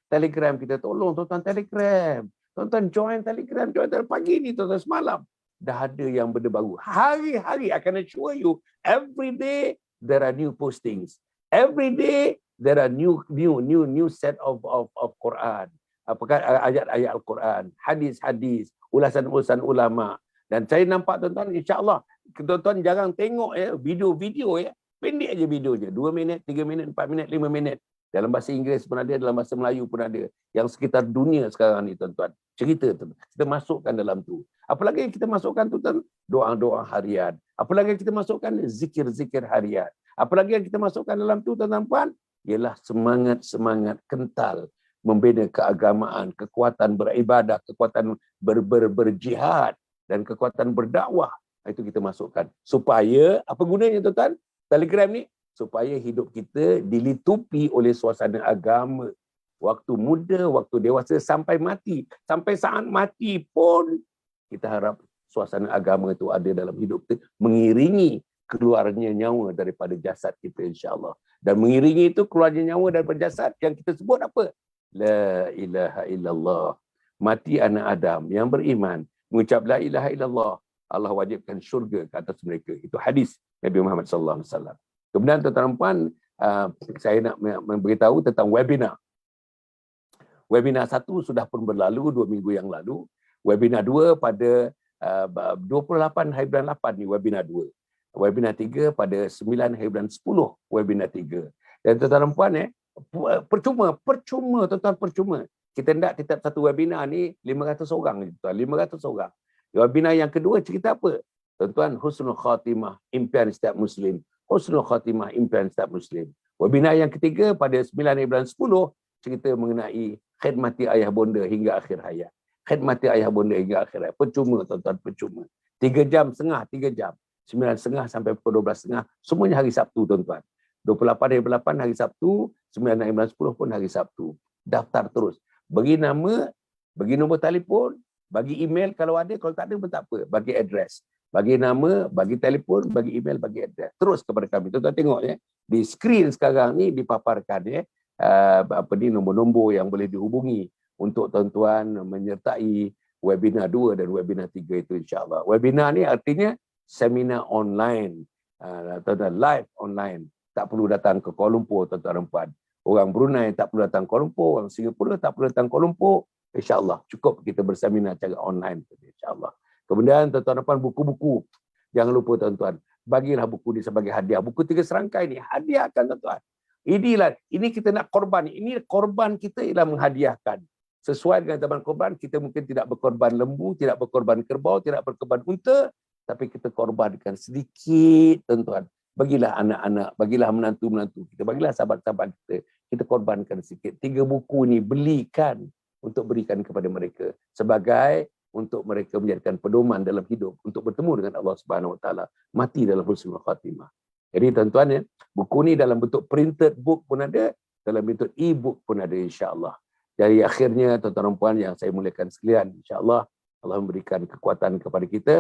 Telegram kita tolong tuan-tuan, Telegram. Tuan-tuan join Telegram pagi ni tuan-tuan, semalam. dah ada yang benda baru. Hari-hari, I can assure you, every day there are new postings. Every day there are new set of Quran. Apakah ayat-ayat Al-Quran, hadis-hadis, ulasan-ulasan ulama. Dan saya nampak tuan-tuan, insya-Allah tuan-tuan jarang tengok video-video pendek aja videonya, 2 minit, 3 minit, 4 minit, 5 minit. Dalam bahasa Inggeris pun ada, dalam bahasa Melayu pun ada. Yang sekitar dunia sekarang ni tuan-tuan. Cerita tu kita masukkan dalam tu. Apalagi yang kita masukkan tu tuan, doa-doa harian. Apalagi yang kita masukkan zikir-zikir harian. Apalagi yang kita masukkan dalam tu tuan-tuan puan, ialah semangat-semangat kental membina keagamaan, kekuatan beribadah, kekuatan berjihad dan kekuatan berdakwah. Itu kita masukkan. Supaya, apa gunanya tuan-tuan? Telegram ni, supaya hidup kita dilitupi oleh suasana agama. Waktu muda, waktu dewasa, sampai mati. Sampai saat mati pun, kita harap suasana agama itu ada dalam hidup kita, mengiringi keluarnya nyawa daripada jasad kita, insya-Allah. Dan mengiringi itu keluarnya nyawa daripada jasad yang kita sebut apa? La ilaha illallah. Mati anak Adam yang beriman mengucap la ilaha illallah, Allah wajibkan syurga ke atas mereka. Itu hadis Nabi Muhammad sallallahu alaihi wasallam. Kemudian tuan-tuan puan, saya nak memberitahu tentang webinar. Webinar 1 sudah pun berlalu 2 minggu yang lalu. Webinar 2 pada 28 hari bulan 8 ni webinar 2. Webinar 3 pada 9 hari bulan 10 webinar 3. Dan tuan-tuan puan percuma tuan-tuan, percuma. Kita hendak tetap satu webinar ni 500 orang je tuan, 500 orang. Webinar yang kedua cerita apa? Tuan-tuan, husnul khatimah, impian setiap muslim. Husnul khatimah, impian setiap muslim. Webinar yang ketiga pada 9 hari bulan 10 cerita mengenai khidmati ayah bonda hingga akhir hayat. Khidmati ayah bonda hingga akhir hayat. Percuma tuan-tuan, percuma. 3 jam setengah, 3 jam. 9.30 sampai pukul 12.30, semuanya hari Sabtu tuan-tuan. 28 hari 8 hari Sabtu, 9 hari 10 pun hari Sabtu. Daftar terus. Bagi nama, bagi nombor telefon, bagi email kalau ada, kalau tak ada pun tak apa. Bagi address. Bagi nama, bagi telefon, bagi email, bagi address. Terus kepada kami. Tuan-tuan tengok di skrin sekarang ni dipaparkan nombor-nombor yang boleh dihubungi untuk tuan-tuan menyertai webinar 2 dan webinar 3 itu, insya-Allah. Webinar ni artinya seminar online, tuan-tuan, live online. Tak perlu datang ke Kuala Lumpur, tuan-tuan dan puan. Orang Brunei tak perlu datang Kuala Lumpur, orang Singapura tak perlu datang Kuala Lumpur. InsyaAllah cukup kita berseminar secara online, insyaAllah. Kemudian tuan-tuan dan puan, buku-buku. Jangan lupa tuan-tuan, bagilah buku ini sebagai hadiah. Buku 3 serangkai ni hadiahkan tuan-tuan. Ini kita nak korban. Ini korban kita ialah menghadiahkan. Sesuai dengan zaman korban, kita mungkin tidak berkorban lembu, tidak berkorban kerbau, tidak berkorban unta, tapi kita korbankan sedikit tuan-tuan. Bagilah anak-anak, bagilah menantu-menantu kita, bagilah sahabat-sahabat kita korbankan sikit. 3 buku ni belikan untuk berikan kepada mereka sebagai untuk mereka menjadikan pedoman dalam hidup untuk bertemu dengan Allah Subhanahu Wa Taala, mati dalam husnul khatimah. Jadi tuan-tuan buku ni dalam bentuk printed book pun ada, dalam bentuk e-book pun ada, insya-Allah. Jadi akhirnya tuan-tuan dan puan yang saya muliakan sekalian, insya-Allah Allah memberikan kekuatan kepada kita.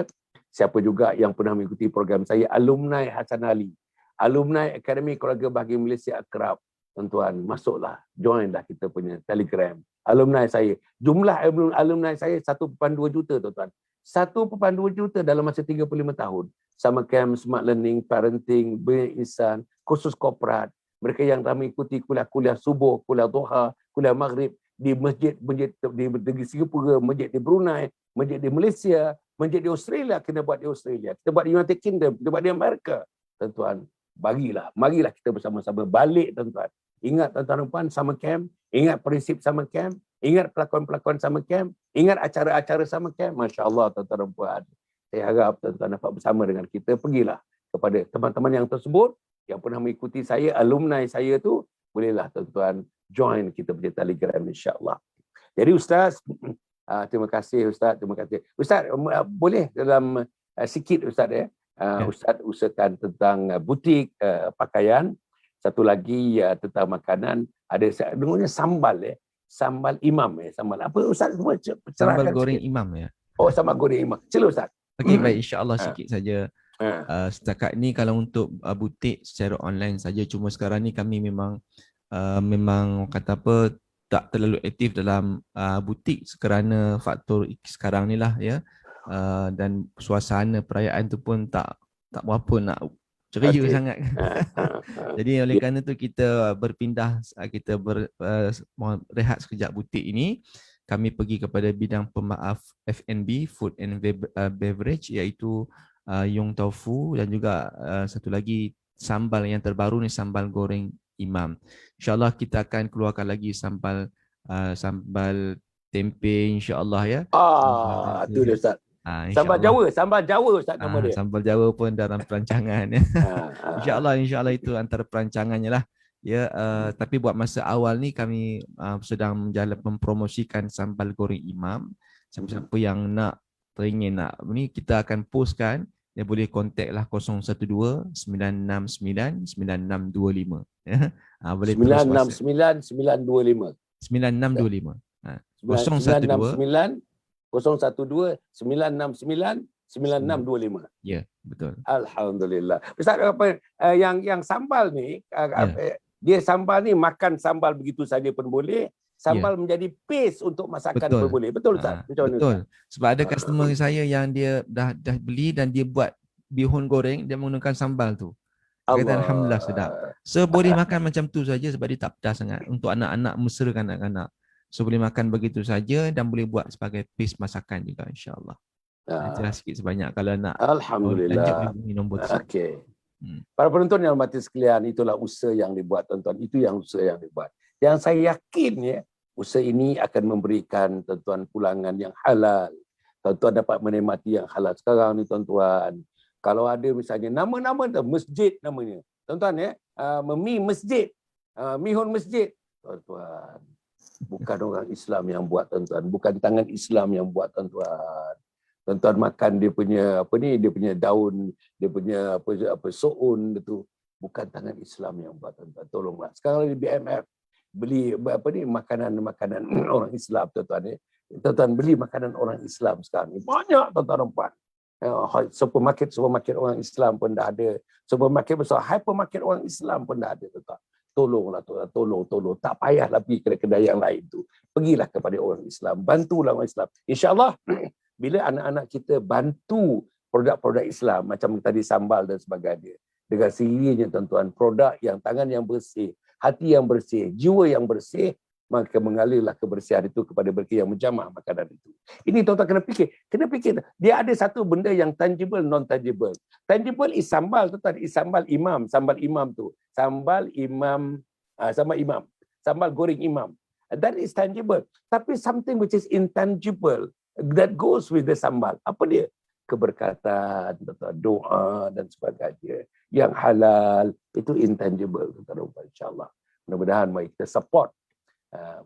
Siapa juga yang pernah mengikuti program saya, alumni Hasan Ali, alumni Akademi Keluarga Bahagia Malaysia Akrab, tuan-tuan, masuklah, joinlah kita punya Telegram. Alumni saya, jumlah alumni saya 1.2 juta tuan-tuan. 1.2 juta dalam masa 35 tahun. Sama camp, smart learning, parenting, berinsan, kursus korporat. Mereka yang ramai ikuti kuliah-kuliah subuh, kuliah duha, kuliah maghrib di masjid di Singapura, masjid di Brunei, masjid di Malaysia, masjid di Australia, kita buat di Australia, kita buat di United Kingdom, kita buat di Amerika. Tuan-tuan, marilah kita bersama-sama balik tuan-tuan. Ingat tuan-tuan dan puan, sama camp, ingat prinsip sama camp, ingat pelakon-pelakon sama camp, ingat acara-acara sama camp. Masya-Allah tuan-tuan dan puan. Saya harap tuan-tuan dapat bersama dengan kita. Pergilah kepada teman-teman yang tersebut yang pernah mengikuti saya, alumni saya tu, bolehlah tuan-tuan join kita punya Telegram, insya-Allah. Jadi Ustaz, terima kasih Ustaz, terima kasih. Ustaz, boleh dalam sikit Ustaz Ustaz usahakan tentang butik pakaian. Satu lagi tentang makanan, ada dengarnya sambal sambal imam sambal apa Ustaz semua Sambal goreng sikit. imam Oh, sambal goreng imam. Sila Ustaz. Okey, baik, insya-Allah sikit saja. Setakat ni kalau untuk butik secara online saja, cuma sekarang ni kami memang kata apa, tak terlalu aktif dalam butik kerana faktor sekarang ni lah dan suasana perayaan tu pun tak berapa nak ceria sangat. Jadi oleh kerana tu kita berpindah, mohon rehat sekejap butik ini. Kami pergi kepada bidang pemaaf F&B, Food and Beverage, iaitu Yung Tofu dan juga satu lagi sambal yang terbaru ni, sambal goreng Imam. InsyaAllah kita akan keluarkan lagi sambal tempe insyaAllah ya. Tu dia Ustaz. Sambal Jawa Ustaz nama dia. Sambal Jawa pun dalam perancangan ya. InsyaAllah itu antara perancangannya lah. Ya, tapi buat masa awal ni kami sedang mempromosikan sambal goreng Imam. Siapa-siapa yang teringin nak ni, kita akan postkan, dia boleh kontak lah 012 969 9625 ya. Boleh 969 925 9625. 012 969 9625. Ya, betul. Alhamdulillah. Ustaz, apa yang sambal ni, dia sambal ni makan sambal begitu saja pun boleh. Sambal menjadi paste untuk masakan pun boleh. Betul Ustaz? Betul. Sebab ada customer saya yang dia dah beli dan dia buat bihun goreng, dia menggunakan sambal tu. Kata alhamdulillah sedap. So boleh makan macam tu saja sebab dia tak pedas sangat. Untuk anak-anak, mesra kanak-kanak. So boleh makan begitu saja dan boleh buat sebagai paste masakan juga insya-Allah. Itulah sikit sebanyak kalau nak. Alhamdulillah. Okey. Para penonton yang hormati sekalian, itulah usaha yang dibuat tuan-tuan. Itu yang usaha yang dibuat. Yang saya yakin ya, usaha ini akan memberikan tuan-tuan pulangan yang halal. Tuan-tuan dapat menikmati yang halal. Sekarang ni tuan-tuan, kalau ada misalnya nama-nama tu, masjid namanya. Tuan-tuan ya, mi masjid, mihun masjid. Tuan-tuan, bukan orang Islam yang buat tuan-tuan. Bukan tangan Islam yang buat tuan-tuan. Tuan-tuan makan dia punya dia punya daun, dia punya apa soun itu, bukan tangan Islam yang buat tuan-tuan. Tolonglah. Sekarang di BMF beli makanan orang Islam tuan-tuan ya. Tuan-tuan beli makanan orang Islam sekarang ni banyak tuan-tuan nampak. Supermarket orang Islam pun dah ada. Supermarket besar, hypermarket orang Islam pun dah ada tuan-tuan. Tolonglah tuan-tuan, tolong. Tak payahlah pergi kedai-kedai yang lain tu. Pergilah kepada orang Islam, bantulah orang Islam. InsyaAllah bila anak-anak kita bantu produk-produk Islam macam tadi sambal dan sebagainya, dengan sendirinya tuan-tuan, produk yang tangan yang bersih, hati yang bersih, jiwa yang bersih, maka mengalirlah kebersihan itu kepada mereka yang menjamah makanan itu. Ini tuan-tuan kena fikir. Dia ada satu benda yang tangible, non-tangible. Tangible is sambal, tuan-tuan, is sambal imam tu. Sambal goreng imam. That is tangible. Tapi something which is intangible, that goes with the sambal. Apa dia? Keberkatan, doa dan sebagainya. Yang halal, itu intangible. InsyaAllah. Mudah-mudahan mari kita support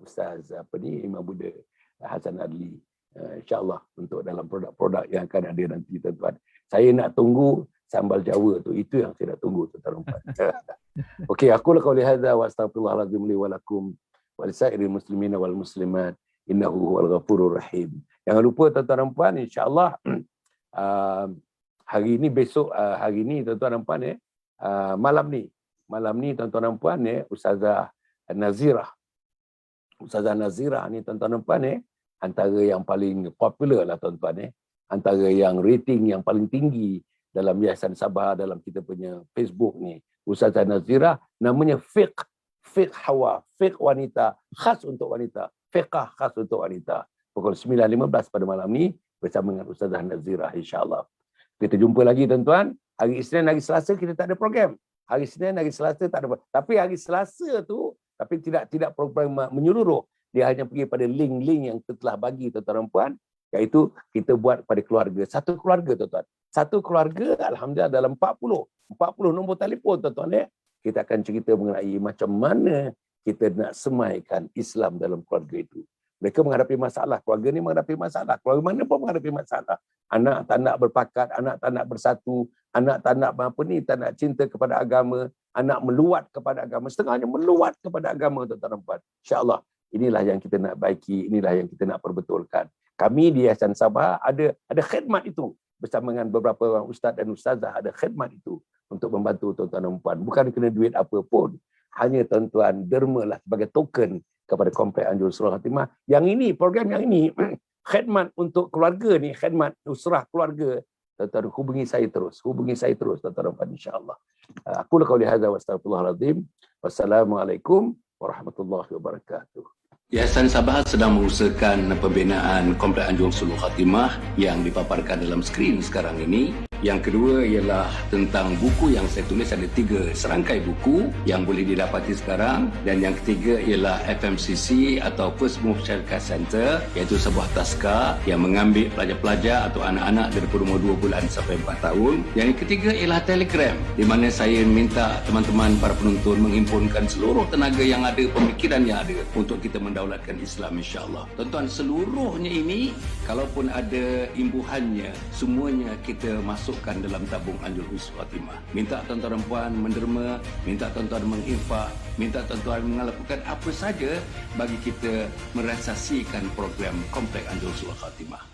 Ustaz Imam Buddha Hasan Adli. InsyaAllah untuk dalam produk-produk yang akan ada nanti tuan-tuan. Saya nak tunggu sambal Jawa tu. Itu yang saya nak tunggu tuan-tuan. Okey, aku qauli hadza wa astaghfirullahalazim li wa lakum wa lisairil muslimina wal muslimat. Innahu huwal ghafurur rahim. Jangan lupa tuan-tuan dan puan, insya-Allah hari ni tuan-tuan dan puan malam ni tuan-tuan dan puan Ustazah Nazirah ni tuan-tuan dan puan antara yang paling popular lah tuan-tuan antara yang rating yang paling tinggi dalam Yayasan Sabah, dalam kita punya Facebook ni. Ustazah Nazirah namanya fiqh hawa, fiqh wanita, khas untuk wanita, fiqh khas untuk wanita. Pukul 9.15 pada malam ni bersama dengan Ustazah Nazirah insya-Allah. Kita jumpa lagi tuan-tuan. Hari Isnin, hari Selasa kita tak ada program. Hari Isnin, hari Selasa tak ada. Tapi hari Selasa tu tidak program menyeluruh. Dia hanya pergi pada link-link yang telah bagi tuan-tuan dan puan, iaitu kita buat pada keluarga. Satu keluarga tuan-tuan. Satu keluarga alhamdulillah dalam 40 nombor telefon tuan-tuan kita akan cerita mengenai macam mana kita nak semaikan Islam dalam keluarga itu. Mereka menghadapi masalah, keluarga ni menghadapi masalah, keluarga mana pun menghadapi masalah. Anak tak nak berpakat, anak tak nak bersatu, anak tak nak tak nak cinta kepada agama, anak meluat kepada agama, setengahnya meluat kepada agama tuan-tuan dan puan. InsyaAllah, inilah yang kita nak baiki, inilah yang kita nak perbetulkan. Kami di Yayasan Sabah ada khidmat itu bersama dengan beberapa orang ustaz dan ustazah, ada khidmat itu untuk membantu tuan-tuan dan puan. Bukan kena duit apa pun, hanya tuan-tuan dermalah sebagai token kepada Komplek Anjuran Sulul Khatimah. Yang ini, program yang ini khidmat untuk keluarga ni, khidmat usrah keluarga, tuan-tuan hubungi saya terus, tuan-tuan insya-Allah. Aku qauli hadza wa astaghfirullahalazim. Wassalamualaikum warahmatullahi wabarakatuh. Yayasan Sabahat sedang mengusahakan pembinaan Komplek Anjung Suluh Khatimah yang dipaparkan dalam skrin sekarang ini. Yang kedua ialah tentang buku yang saya tulis, ada 3 serangkai buku yang boleh didapati sekarang. Dan yang ketiga ialah FMCC atau First Move Child Care Center, iaitu sebuah taska yang mengambil pelajar-pelajar atau anak-anak dari umur 2 bulan sampai 4 tahun. Yang ketiga ialah Telegram, di mana saya minta teman-teman para penonton menghimpunkan seluruh tenaga yang ada, pemikiran yang ada untuk kita mendaulatkan Islam insya-Allah. Tuan-tuan, seluruhnya ini kalaupun ada imbuhannya, semuanya kita masukkan dalam tabung Anjung Suluh Khatimah. Minta tuan-tuan dan puan menderma, minta tuan-tuan menginfak, minta tuan-tuan melakukan apa saja bagi kita merasasikan program Komplek Anjung Suluh Khatimah.